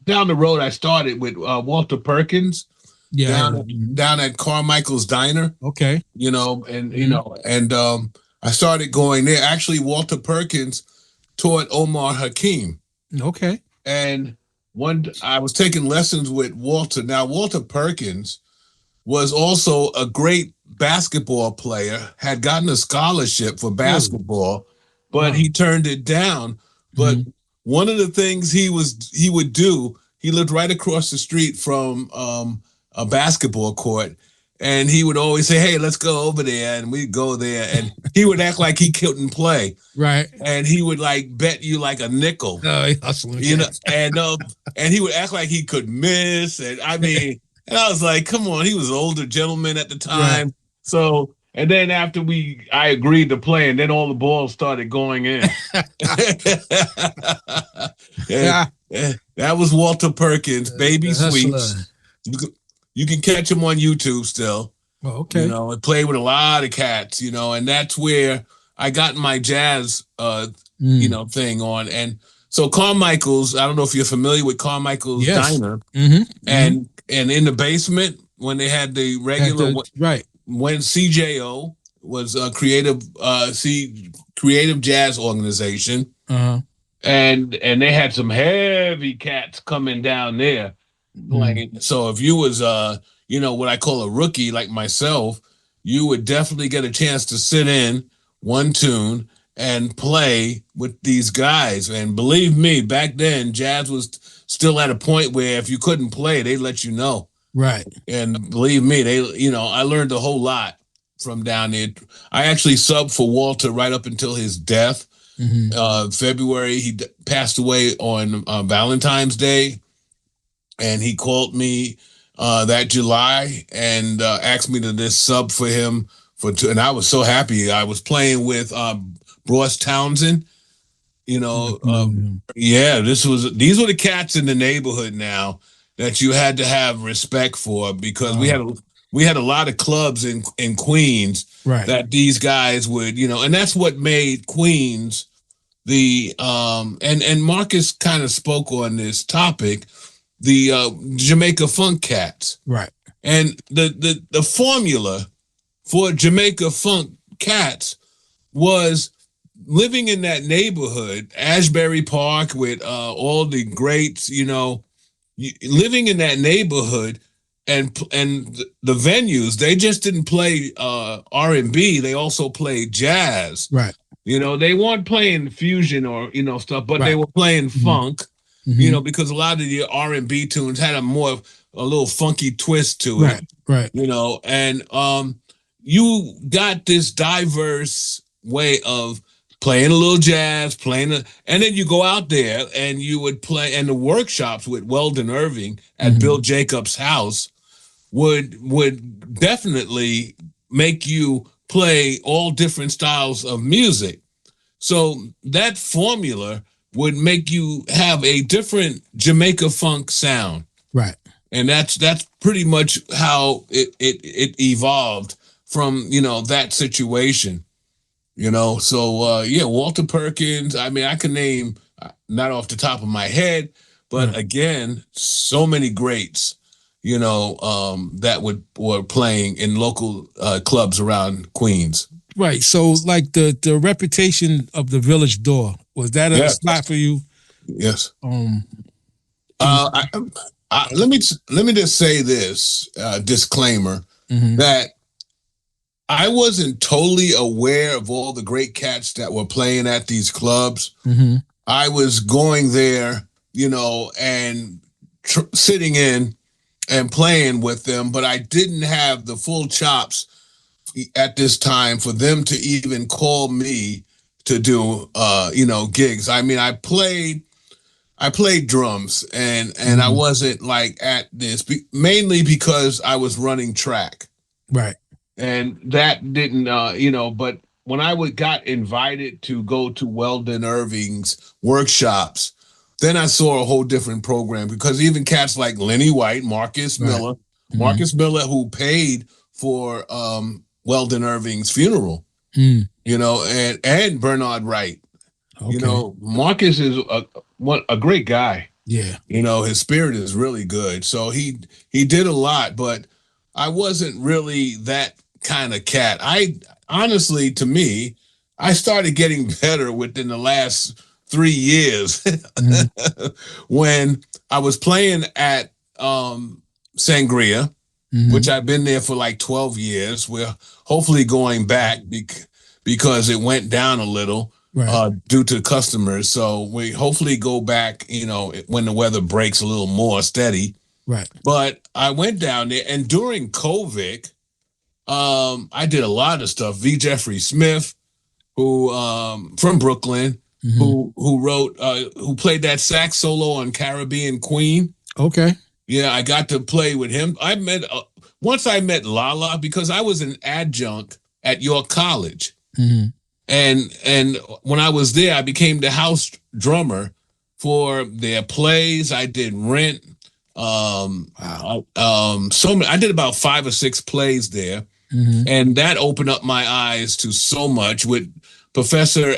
Speaker 2: down the road, I started with Walter Perkins.
Speaker 1: Yeah.
Speaker 2: Down at Carmichael's Diner.
Speaker 1: Okay.
Speaker 2: And I started going there. Actually, Walter Perkins taught Omar Hakim.
Speaker 1: Okay.
Speaker 2: And I was taking lessons with Walter. Now, Walter Perkins was also a great basketball player, had gotten a scholarship for basketball, but he turned it down. But one of the things he would do, he lived right across the street from a basketball court, and he would always say, "Hey, let's go over there," and we'd go there, and he would act like he couldn't play,
Speaker 1: right?
Speaker 2: And he would bet you like a nickel, and he would act like he could miss, and I mean, and I was like, "Come on," he was an older gentleman at the time, right. So. And then after I agreed to play, and then all the balls started going in. That was Walter Perkins, Baby Sweeps. You can catch him on YouTube still.
Speaker 1: Oh, okay.
Speaker 2: I played with a lot of cats, and that's where I got my jazz, thing on. And so Carmichael's, I don't know if you're familiar with Carmichael's Diner, and in the basement when they had the regular,
Speaker 1: right.
Speaker 2: When CJO was a creative jazz organization, and they had some heavy cats coming down there playing. So if you was what I call a rookie like myself, you would definitely get a chance to sit in one tune and play with these guys. And believe me, back then jazz was still at a point where if you couldn't play, they'd let you know.
Speaker 1: Right.
Speaker 2: And believe me, I learned a whole lot from down there. I actually subbed for Walter right up until his death. February, he passed away on Valentine's Day. And he called me that July and asked me to just sub for him and I was so happy. I was playing with Ross Townsend. These were the cats in the neighborhood now that you had to have respect for, because we had a lot of clubs in Queens,
Speaker 1: right,
Speaker 2: that these guys would, and that's what made Queens the and Marcus kind of spoke on this topic, the Jamaica Funk Cats.
Speaker 1: Right.
Speaker 2: And the formula for Jamaica Funk Cats was living in that neighborhood, Ashbury Park, with all the greats, living in that neighborhood, and the venues, they just didn't play R&B, they also played jazz.
Speaker 1: Right.
Speaker 2: They weren't playing fusion or stuff, but they were playing funk. Because a lot of the R&B tunes had a little funky twist to it.
Speaker 1: Right.
Speaker 2: And you got this diverse way of playing a little jazz, and then you go out there and you would play, and the workshops with Weldon Irving at Bill Jacobs' house would definitely make you play all different styles of music. So that formula would make you have a different Jamaica funk sound.
Speaker 1: Right.
Speaker 2: And that's pretty much how it evolved from, that situation. So Walter Perkins, I mean, I can name, not off the top of my head, but again, so many greats, that were playing in local clubs around Queens.
Speaker 1: Right. So like the reputation of the Village Door, was that a spot for you?
Speaker 2: Yes. Let me just say this disclaimer, that I wasn't totally aware of all the great cats that were playing at these clubs. I was going there, and sitting in and playing with them, but I didn't have the full chops at this time for them to even call me to do gigs. I mean, I played drums and I wasn't like at this mainly because I was running track.
Speaker 1: Right.
Speaker 2: And that didn't but when I got invited to go to Weldon Irving's workshops, then I saw a whole different program, because even cats like Lenny White, Marcus Miller, who paid for Weldon Irving's funeral, and Bernard Wright.
Speaker 1: Okay.
Speaker 2: Marcus is a great guy.
Speaker 1: Yeah.
Speaker 2: His spirit is really good. So he did a lot, but I wasn't really that kind of cat. I honestly, to me, I started getting better within the last 3 years when I was playing at Sangria, which I've been there for like 12 years. We're hopefully going back because it went down a little. Right. Due to customers. So we hopefully go back, when the weather breaks a little more steady.
Speaker 1: Right.
Speaker 2: But I went down there, and during COVID, I did a lot of stuff. V. Jeffrey Smith, who from Brooklyn, who played that sax solo on Caribbean Queen.
Speaker 1: Okay.
Speaker 2: Yeah, I got to play with him. Once I met Lala, because I was an adjunct at York College. And when I was there, I became the house drummer for their plays. I did Rent. I did about 5 or 6 plays there, and that opened up my eyes to so much with Professor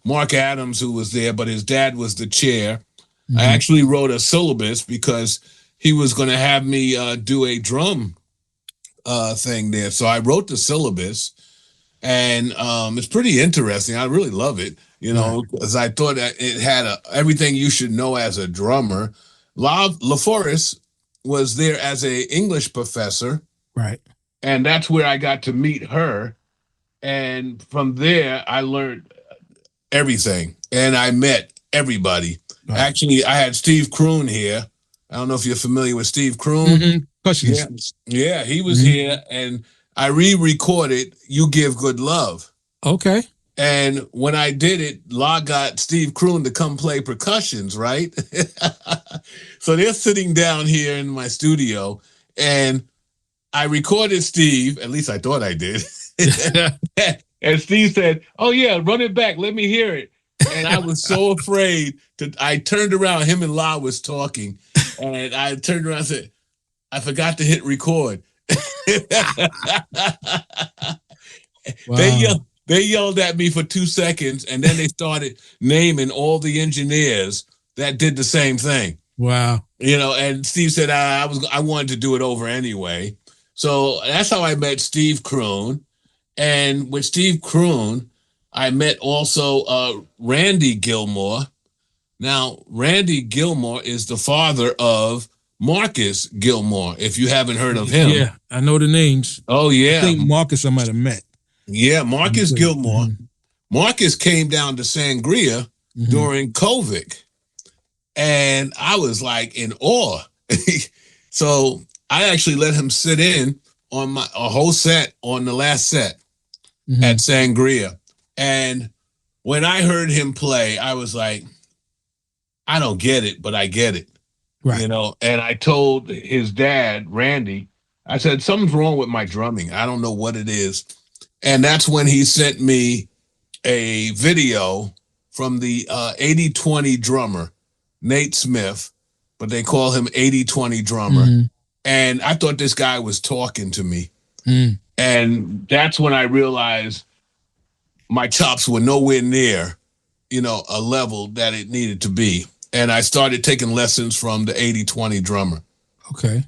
Speaker 2: Mark Adams, who was there, but his dad was the chair. I actually wrote a syllabus because he was going to have me do a drum thing there. So I wrote the syllabus. And it's pretty interesting. I really love it, because I thought that it had everything you should know as a drummer. LaForest was there as an English professor.
Speaker 1: Right.
Speaker 2: And that's where I got to meet her. And from there, I learned everything. And I met everybody. Right. Actually, I had Steve Kroon here. I don't know if you're familiar with Steve Kroon. Yeah, he was here. And I re-recorded You Give Good Love.
Speaker 1: Okay.
Speaker 2: And when I did it, Law got Steve Kroon to come play percussions, right? So they're sitting down here in my studio, and I recorded Steve, at least I thought I did. And Steve said, "Oh yeah, run it back, let me hear it." And I was so afraid I turned around, him and La was talking, and I turned around and said, "I forgot to hit record." Wow. They yelled at me for 2 seconds, and then they started naming all the engineers that did the same thing.
Speaker 1: Wow.
Speaker 2: And Steve said I wanted to do it over anyway. So that's how I met Steve Kroon. And with Steve Kroon, I met also Randy Gilmore. Now, Randy Gilmore is the father of Marcus Gilmore, if you haven't heard of him.
Speaker 1: Yeah, I know the names.
Speaker 2: Oh, yeah.
Speaker 1: I think Marcus I might have met.
Speaker 2: Yeah, Marcus Gilmore. Marcus came down to Sangria during COVID, and I was like in awe. So I actually let him sit in on a whole set on the last set at Sangria. And when I heard him play, I was like, I don't get it, but I get it. Right. And I told his dad, Randy, I said, something's wrong with my drumming. I don't know what it is. And that's when he sent me a video from the 80-20 drummer, Nate Smith, but they call him 80-20 drummer. And I thought this guy was talking to me. And that's when I realized my chops were nowhere near, a level that it needed to be. And I started taking lessons from the 80-20 drummer.
Speaker 1: Okay.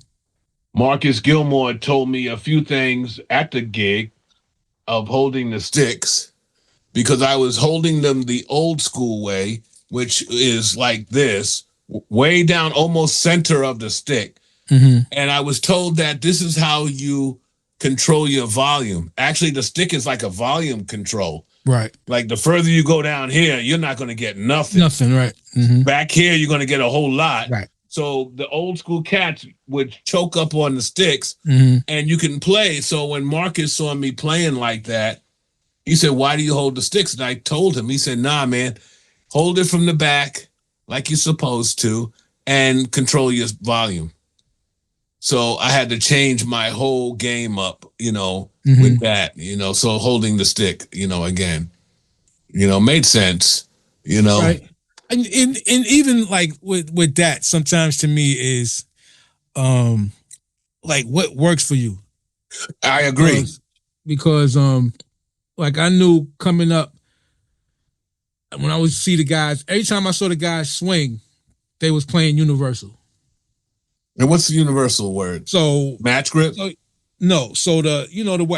Speaker 2: Marcus Gilmore told me a few things at the gig of holding the sticks, because I was holding them the old school way, which is like this, way down almost center of the stick. And I was told that this is how you control your volume. Actually, the stick is like a volume control.
Speaker 1: Right.
Speaker 2: Like the further you go down here, you're not going to get nothing.
Speaker 1: Nothing, right.
Speaker 2: Back here, you're going to get a whole lot.
Speaker 1: Right.
Speaker 2: So the old school cats would choke up on the sticks, and you can play. So when Marcus saw me playing like that, he said, "Why do you hold the sticks?" And I told him, he said, "Nah, man, hold it from the back like you're supposed to and control your volume." So I had to change my whole game up, with that, so holding the stick, again, made sense,
Speaker 1: Right. And even like with that, sometimes to me is like what works for you.
Speaker 2: I agree.
Speaker 1: Because like I knew coming up when I would see the guys, every time I saw the guys swing, they was playing universal.
Speaker 2: And what's the universal word?
Speaker 1: So
Speaker 2: Match grip?
Speaker 1: So, no, so the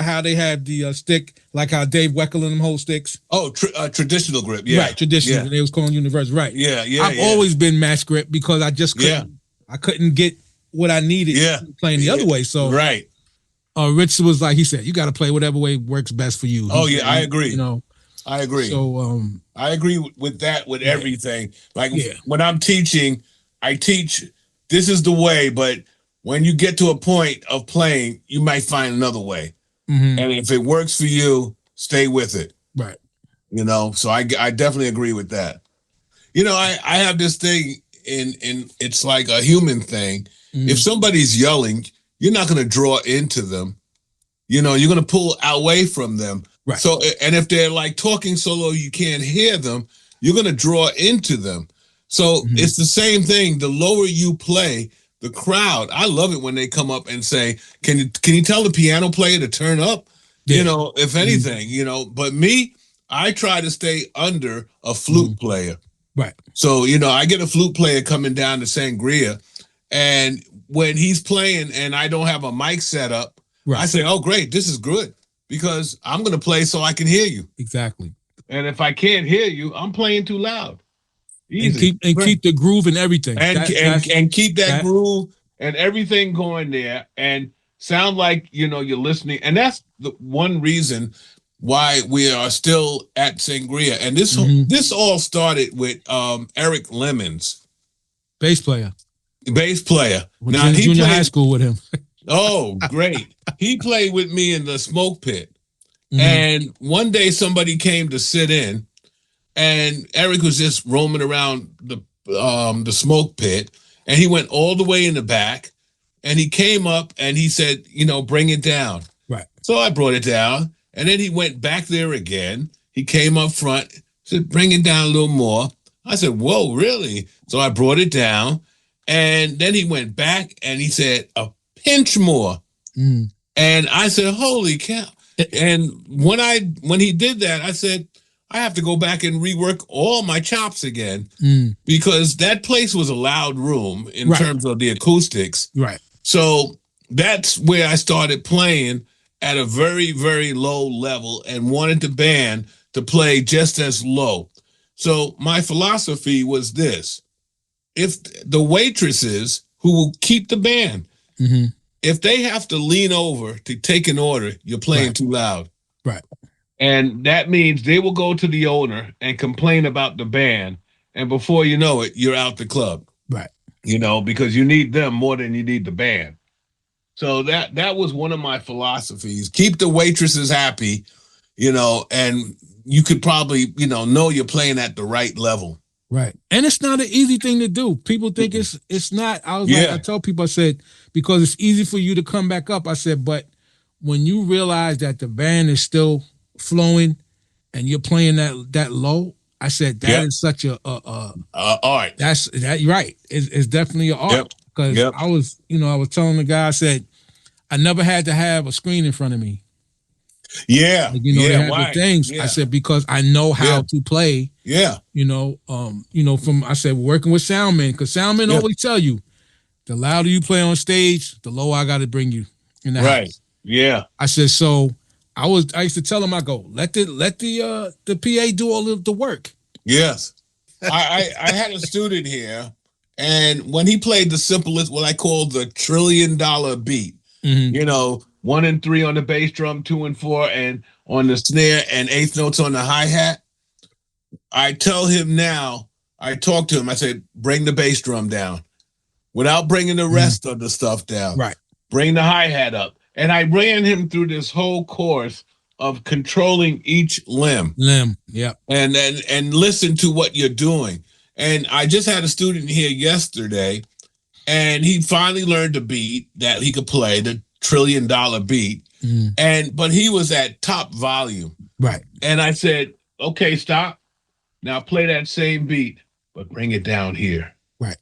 Speaker 1: how they have the stick, like how Dave Weckl and them hold sticks.
Speaker 2: Oh, traditional grip, yeah,
Speaker 1: right, traditional.
Speaker 2: yeah.
Speaker 1: They was calling universal, right?
Speaker 2: Yeah, yeah.
Speaker 1: I've always been match grip because I just couldn't. I couldn't get what I needed playing the other way. So
Speaker 2: right.
Speaker 1: Rich was like, he said, you got to play whatever way works best for you.
Speaker 2: Oh yeah, I agree. I agree.
Speaker 1: So
Speaker 2: I agree with that, with everything. Like when I'm teaching, I teach this is the way, but when you get to a point of playing, you might find another way. And if it works for you, stay with it.
Speaker 1: Right.
Speaker 2: So I definitely agree with that. I have this thing in it's like a human thing. If somebody's yelling, you're not going to draw into them. You're going to pull away from them.
Speaker 1: Right.
Speaker 2: So, and if they're like talking so low you can't hear them, you're going to draw into them. So it's the same thing. The lower you play, the crowd, I love it when they come up and say, can you tell the piano player to turn up? Yeah. If anything, but me, I try to stay under a flute player.
Speaker 1: Right.
Speaker 2: So, I get a flute player coming down to Sangria, and when he's playing and I don't have a mic set up, I say, oh, great, this is good, because I'm going to play so I can hear you.
Speaker 1: Exactly.
Speaker 2: And if I can't hear you, I'm playing too loud.
Speaker 1: Easy. And keep the groove and everything.
Speaker 2: And keep that groove and everything going there, and sound like, you're listening. And that's the one reason why we are still at Sangria. And this all started with Eric Lemons.
Speaker 1: Bass player.
Speaker 2: Now,
Speaker 1: he junior high school with him.
Speaker 2: Oh, great. He played with me in the smoke pit. And one day somebody came to sit in, and Eric was just roaming around the smoke pit, and he went all the way in the back, and he came up and he said, bring it down.
Speaker 1: Right.
Speaker 2: So I brought it down, and then he went back there again. He came up front, said, bring it down a little more. I said, whoa, really? So I brought it down, and then he went back and he said, a pinch more. And I said, holy cow. And when he did that, I said, I have to go back and rework all my chops again, because that place was a loud room in terms of the acoustics.
Speaker 1: Right.
Speaker 2: So that's where I started playing at a very, very low level and wanted the band to play just as low. So my philosophy was this: if the waitresses who will keep the band, if they have to lean over to take an order, you're playing too loud.
Speaker 1: Right.
Speaker 2: And that means they will go to the owner and complain about the band. And before you know it, you're out the club.
Speaker 1: Right.
Speaker 2: Because you need them more than you need the band. So that was one of my philosophies. Keep the waitresses happy, and you could probably, know you're playing at the right level.
Speaker 1: Right. And it's not an easy thing to do. People think it's not. I was like, I tell people, I said, because it's easy for you to come back up. I said, but when you realize that the band is still flowing and you're playing that low, I said that is such a
Speaker 2: art.
Speaker 1: That's right. It's definitely an art. Because I was telling the guy, I said, I never had to have a screen in front of me.
Speaker 2: Yeah.
Speaker 1: They have the things. I said, because I know how to play.
Speaker 2: Yeah.
Speaker 1: From I said, working with soundmen, because soundmen always tell you, the louder you play on stage, the lower I got to bring you in the house.
Speaker 2: Yeah.
Speaker 1: I said, so I used to tell him, I go, let the PA do all of the work.
Speaker 2: Yes. I had a student here, and when he played the simplest, what I call the $1 trillion beat, 1 and 3 on the bass drum, 2 and 4, and on the snare, and 8th notes on the hi-hat, I tell him now, I talk to him, I said, bring the bass drum down. without bringing the rest of the stuff down.
Speaker 1: Right.
Speaker 2: Bring the hi-hat up. And I ran him through this whole course of controlling each limb.
Speaker 1: Yep.
Speaker 2: And listen to what you're doing. And I just had a student here yesterday, and he finally learned a beat that he could play, the $1 trillion beat. But he was at top volume.
Speaker 1: Right.
Speaker 2: And I said, okay, stop. Now play that same beat, but bring it down here.
Speaker 1: Right.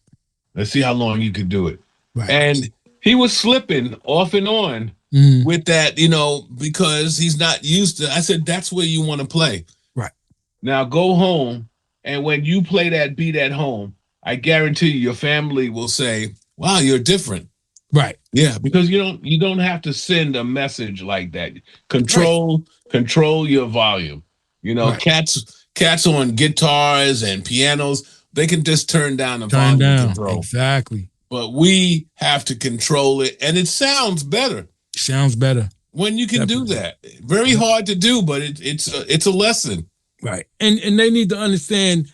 Speaker 2: Let's see how long you can do it.
Speaker 1: Right.
Speaker 2: And he was slipping off and on with that, because he's not used to. I said, that's where you want to play.
Speaker 1: Right.
Speaker 2: Now go home, and when you play that beat at home, I guarantee you, your family will say, wow, you're different.
Speaker 1: Right.
Speaker 2: Yeah, because you don't have to send a message like that. Control your volume.
Speaker 1: Right.
Speaker 2: Cats on guitars and pianos, they can just turn down the volume control.
Speaker 1: Exactly.
Speaker 2: But we have to control it, and it sounds better.
Speaker 1: Sounds better
Speaker 2: when you can do that. Very hard to do, but it's a lesson.
Speaker 1: Right. And they need to understand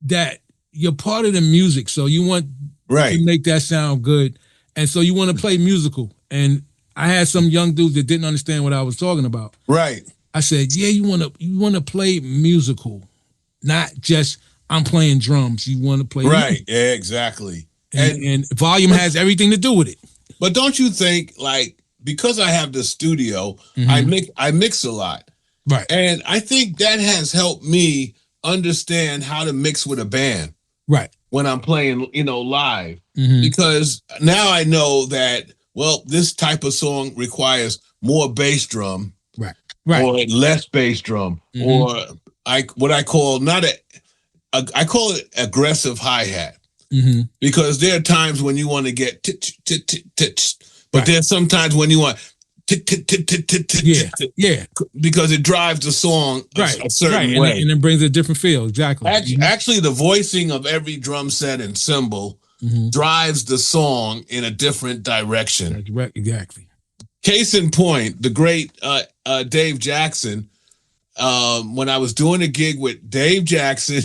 Speaker 1: that you're part of the music, so you want to make that sound good, and so you want to play musical. And I had some young dudes that didn't understand what I was talking about.
Speaker 2: Right.
Speaker 1: I said, yeah, you want to play musical, not just I'm playing drums. You want to play music.
Speaker 2: Yeah, exactly.
Speaker 1: And volume has everything to do with it.
Speaker 2: But don't you think, because I have the studio, I mix a lot.
Speaker 1: Right.
Speaker 2: And I think that has helped me understand how to mix with a band.
Speaker 1: Right.
Speaker 2: When I'm playing, live. Because now I know that, this type of song requires more bass drum.
Speaker 1: Right.
Speaker 2: Or less bass drum. Or I call it aggressive hi-hat. Because there are times when you want to get but there's sometimes when you want because it drives the song a certain way,
Speaker 1: and it brings a different feel. Exactly.
Speaker 2: Actually, the voicing of every drum set and cymbal drives the song in a different direction.
Speaker 1: Exactly.
Speaker 2: Case in point, the great Dave Jackson. When I was doing a gig with Dave Jackson.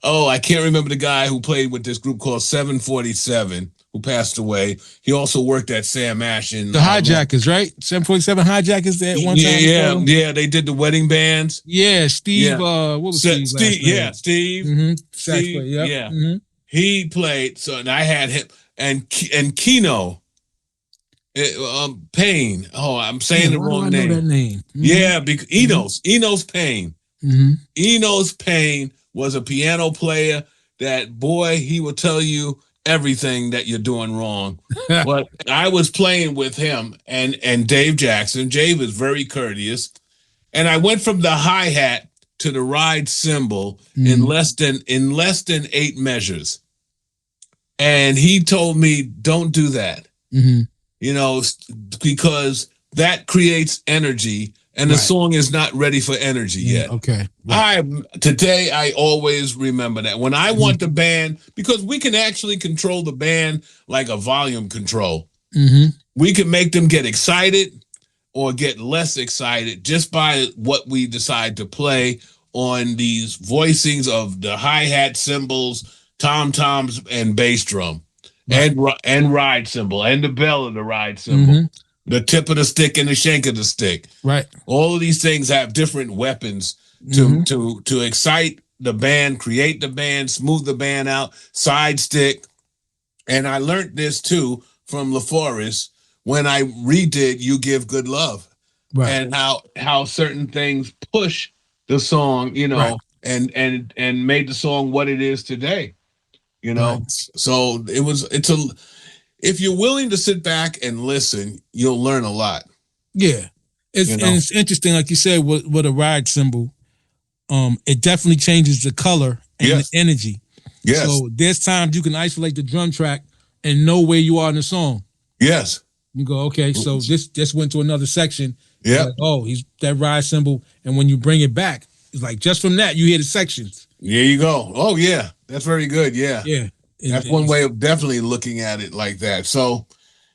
Speaker 2: Oh, I can't remember the guy who played with this group called 747, who passed away. He also worked at Sam Ash in
Speaker 1: the Hijackers, right? 747 Hijackers there at one time.
Speaker 2: Yeah, they did the wedding bands.
Speaker 1: Yeah, Steve. What was Steve's last name?
Speaker 2: Yeah, Steve.
Speaker 1: Steve.
Speaker 2: Yeah. He played. So, and I had him and Keno. Payne. Oh, I'm saying the wrong name.
Speaker 1: Know that name.
Speaker 2: Yeah, because Enos Payne. Enos Payne was a piano player that, boy, he will tell you everything that you're doing wrong. But I was playing with him and Dave Jackson. Dave is very courteous. And I went from the hi-hat to the ride cymbal in less than 8 measures. And he told me, don't do that. Because that creates energy. And the song is not ready for energy yet.
Speaker 1: Okay.
Speaker 2: Today, I always remember that. When I want the band, because we can actually control the band like a volume control. We can make them get excited or get less excited just by what we decide to play on these voicings of the hi-hat cymbals, tom-toms, and bass drum, and ride cymbal, and the bell of the ride cymbal. The tip of the stick and the shank of the stick.
Speaker 1: Right.
Speaker 2: All of these things have different weapons to excite the band, create the band, smooth the band out, side stick. And I learned this too from LaForest when I redid You Give Good Love. Right. And how certain things push the song, and made the song what it is today. So if you're willing to sit back and listen, you'll learn a lot.
Speaker 1: Yeah. And it's interesting, like you said, with a ride cymbal, it definitely changes the color and the energy.
Speaker 2: Yes.
Speaker 1: So there's times you can isolate the drum track and know where you are in the song.
Speaker 2: Yes.
Speaker 1: You go, okay, so this went to another section.
Speaker 2: Yeah.
Speaker 1: Like, oh, he's that ride cymbal. And when you bring it back, it's like just from that, you hear the sections.
Speaker 2: There you go. Oh, yeah. That's very good. Yeah.
Speaker 1: Yeah.
Speaker 2: That's one way of definitely looking at it like that. So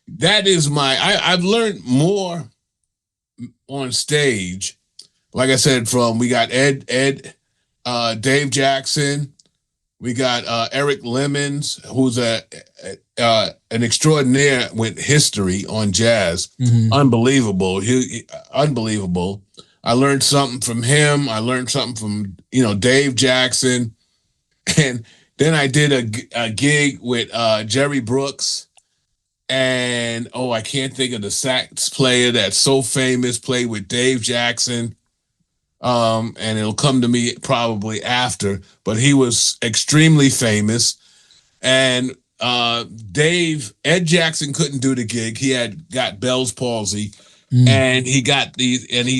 Speaker 2: that is I've learned more on stage. Like I said, we got Dave Jackson, We got Eric Lemons, who's an extraordinaire with history on jazz. Unbelievable. Unbelievable. I learned something from him. I learned something from, Dave Jackson. And then I did a gig with Jerry Brooks. And, I can't think of the sax player that's so famous, played with Dave Jackson. And it'll come to me probably after, but he was extremely famous. And Ed Jackson couldn't do the gig. He got Bell's palsy, and he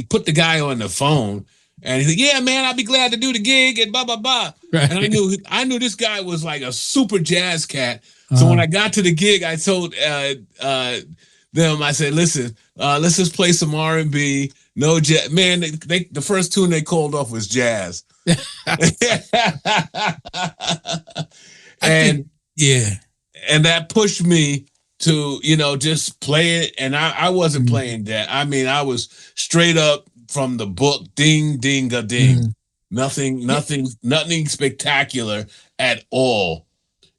Speaker 2: put the guy on the phone, and he said, "Yeah, man, I'll be glad to do the gig," and blah blah blah. Right. And I knew this guy was like a super jazz cat. So when I got to the gig, I told them, I said, "Listen, let's just play some R&B. No jazz, man." The first tune they called off was jazz, and that pushed me to just play it. And I wasn't playing that. I mean, I was straight up from the book, ding ding a ding, nothing spectacular at all.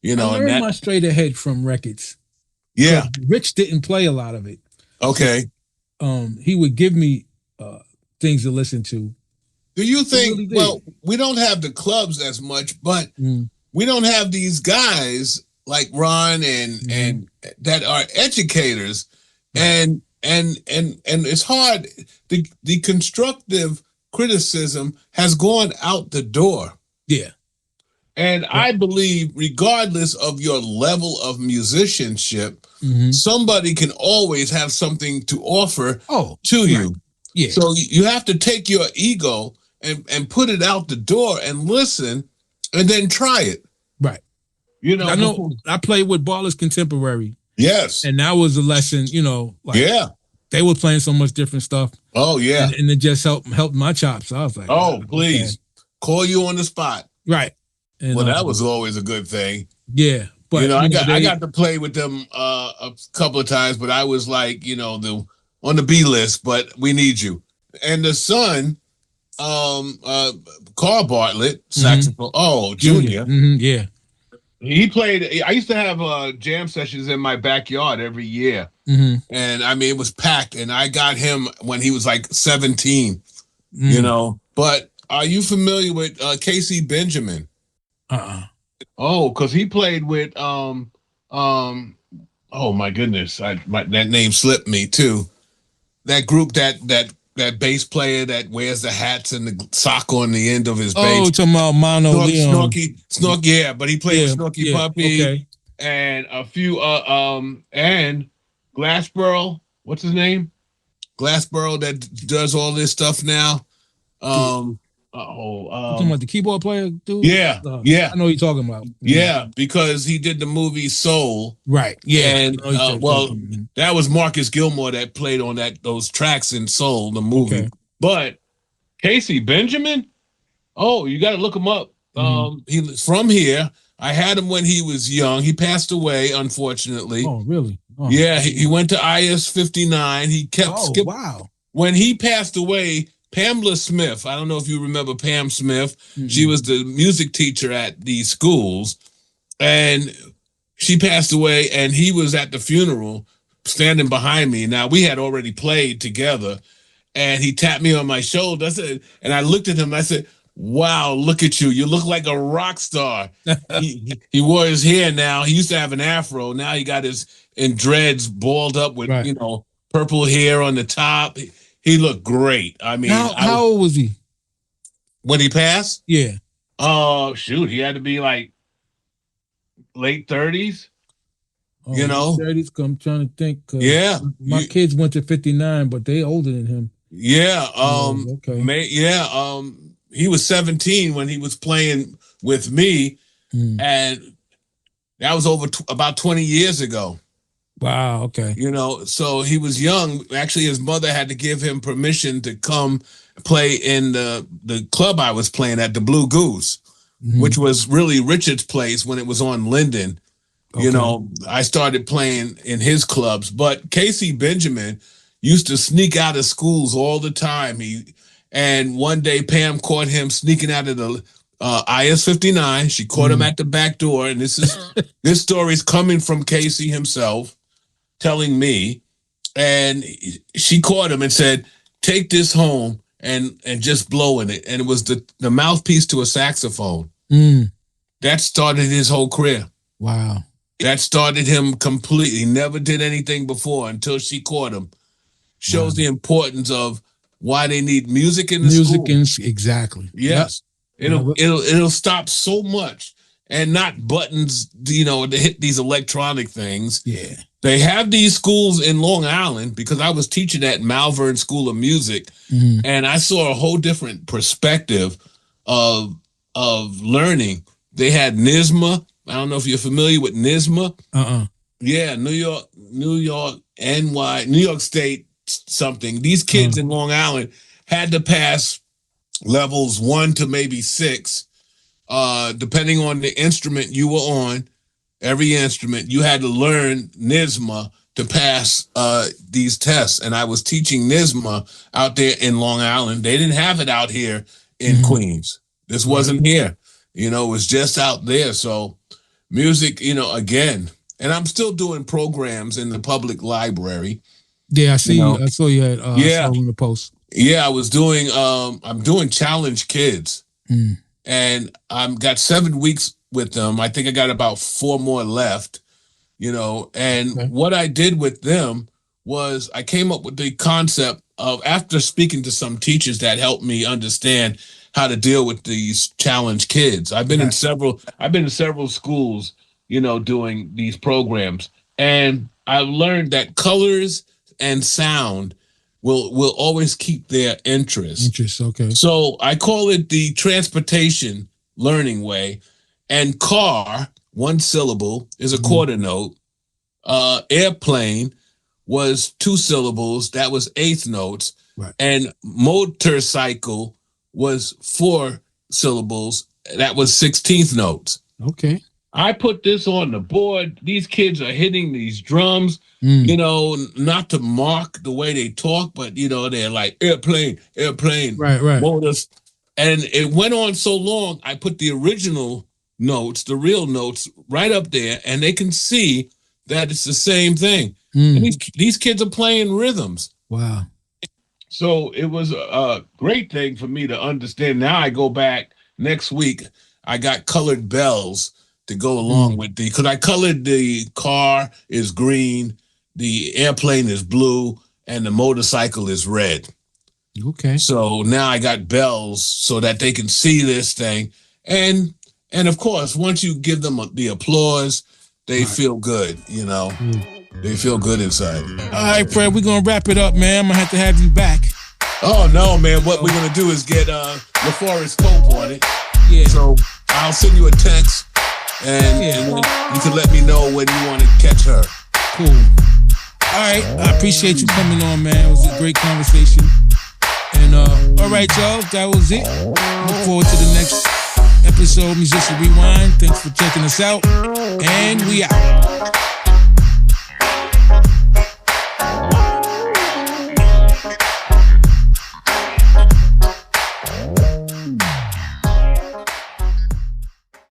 Speaker 1: I learned my straight ahead from records.
Speaker 2: Yeah,
Speaker 1: Rich didn't play a lot of it.
Speaker 2: Okay,
Speaker 1: he would give me things to listen to.
Speaker 2: Do you think? Really, well, we don't have the clubs as much, but we don't have these guys like Ron and that are educators, and it's hard. The constructive criticism has gone out the door.
Speaker 1: Yeah.
Speaker 2: And I believe, regardless of your level of musicianship, somebody can always have something to offer to you. Yeah. So you have to take your ego and put it out the door and listen, and then try it.
Speaker 1: Right. I know I played with Baller's Contemporary.
Speaker 2: Yes.
Speaker 1: And that was a lesson, they were playing so much different stuff.
Speaker 2: Oh, yeah.
Speaker 1: And it just helped my chops. I was like,
Speaker 2: please. Call you on the spot.
Speaker 1: Right. And,
Speaker 2: that was always a good thing.
Speaker 1: Yeah. But
Speaker 2: I got to play with them a couple of times, but I was like, on the B list, but we need you. And the son, Carl Bartlett, saxophone, Junior.
Speaker 1: Yeah.
Speaker 2: He played. I used to have jam sessions in my backyard every year, and I mean it was packed. And I got him when he was like 17, But are you familiar with Casey Benjamin? Oh, because he played with oh my goodness, that name slipped me too. That group that bass player that wears the hats and the sock on the end of his bass.
Speaker 1: Oh, talking about Mono Leon.
Speaker 2: Snorky, yeah, but he played with Snorky Puppy and a few and Glassboro. What's his name? Glassboro that does all this stuff now.
Speaker 1: Talking about the keyboard player, dude?
Speaker 2: Yeah.
Speaker 1: I know what you're talking about.
Speaker 2: Yeah, because he did the movie Soul.
Speaker 1: Right. Yeah.
Speaker 2: And that was Marcus Gilmore that played on those tracks in Soul, the movie. Okay. But Casey Benjamin, you got to look him up. He's from here. I had him when he was young. He passed away, unfortunately.
Speaker 1: Oh, really? Oh.
Speaker 2: Yeah, he went to IS 59. He kept skipping.
Speaker 1: Wow.
Speaker 2: When he passed away, Pamela Smith, I don't know if you remember Pam Smith. She was the music teacher at these schools, and she passed away, and he was at the funeral standing behind me. Now, we had already played together, and he tapped me on my shoulder. And I looked at him, and I said, "Wow, look at you. You look like a rock star." he wore his hair now. He used to have an afro. Now he got his in dreads balled up with, purple hair on the top. He looked great. I mean,
Speaker 1: how old was he
Speaker 2: when he passed?
Speaker 1: Yeah.
Speaker 2: Oh, shoot. He had to be like late 30s.
Speaker 1: 30s. I'm trying to think.
Speaker 2: Yeah.
Speaker 1: My kids went to 59, but they older than him.
Speaker 2: Yeah.
Speaker 1: Okay.
Speaker 2: He was 17 when he was playing with me, and that was about 20 years ago.
Speaker 1: Wow, okay.
Speaker 2: So he was young. Actually, his mother had to give him permission to come play in the club I was playing at, the Blue Goose, which was really Richard's place when it was on Linden. Okay. I started playing in his clubs. But Casey Benjamin used to sneak out of schools all the time. And one day Pam caught him sneaking out of IS 59. She caught him at the back door, and this story is coming from Casey himself, telling me, and she caught him and said, "Take this home and just blow in it." And it was the mouthpiece to a saxophone. That started his whole career.
Speaker 1: Wow.
Speaker 2: That started him completely. Never did anything before until she caught him. Shows the importance of why they need music in the school.
Speaker 1: Exactly.
Speaker 2: Yes. Yep. It'll stop so much, and not buttons, to hit these electronic things.
Speaker 1: Yeah.
Speaker 2: They have these schools in Long Island, because I was teaching at Malvern School of Music, and I saw a whole different perspective of learning. They had NYSMA. I don't know if you're familiar with NYSMA. Yeah, New York, NY, New York State something. These kids in Long Island had to pass levels 1 to maybe 6, depending on the instrument you were on. Every instrument, you had to learn NYSMA to pass these tests. And I was teaching NYSMA out there in Long Island. They didn't have it out here in Queens. This wasn't here. It was just out there. So music, again, and I'm still doing programs in the public library.
Speaker 1: Yeah, I see you. I saw you at on the post.
Speaker 2: Yeah, I was doing I'm doing Challenge Kids. And I've got 7 weeks with them. I think I got about 4 more left, and what I did with them was I came up with the concept of, after speaking to some teachers that helped me understand how to deal with these challenge kids. I've been in several schools, doing these programs, and I've learned that colors and sound will always keep their interest.
Speaker 1: Okay.
Speaker 2: So I call it the transportation learning way. And car, 1 syllable, is a quarter note. Airplane was 2 syllables. That was 1/8 notes.
Speaker 1: Right.
Speaker 2: And motorcycle was 4 syllables. That was 16th notes.
Speaker 1: Okay.
Speaker 2: I put this on the board. These kids are hitting these drums, not to mark the way they talk, but, they're like airplane,
Speaker 1: right,
Speaker 2: motors. And it went on so long, I put the original notes, the real notes, right up there, and they can see that it's the same thing. And these kids are playing rhythms.
Speaker 1: Wow.
Speaker 2: So it was a great thing for me to understand. Now I go back next week. I got colored bells to go along with because I colored the car is green, the airplane is blue, and the motorcycle is red.
Speaker 1: Okay.
Speaker 2: So now I got bells so that they can see this thing. And of course, once you give them the applause, they feel good, They feel good inside.
Speaker 1: All right, Fred, we're going to wrap it up, man. I'm going to have you back.
Speaker 2: Oh, no, man. What we're going to do is get LaForest Cope on it.
Speaker 1: Yeah.
Speaker 2: So I'll send you a text, and you can let me know when you want to catch her.
Speaker 1: Cool. All right. I appreciate you coming on, man. It was a great conversation. And all right, y'all, that was it. Look forward to the next episode, Musician Rewind. Thanks for checking us out. And we out.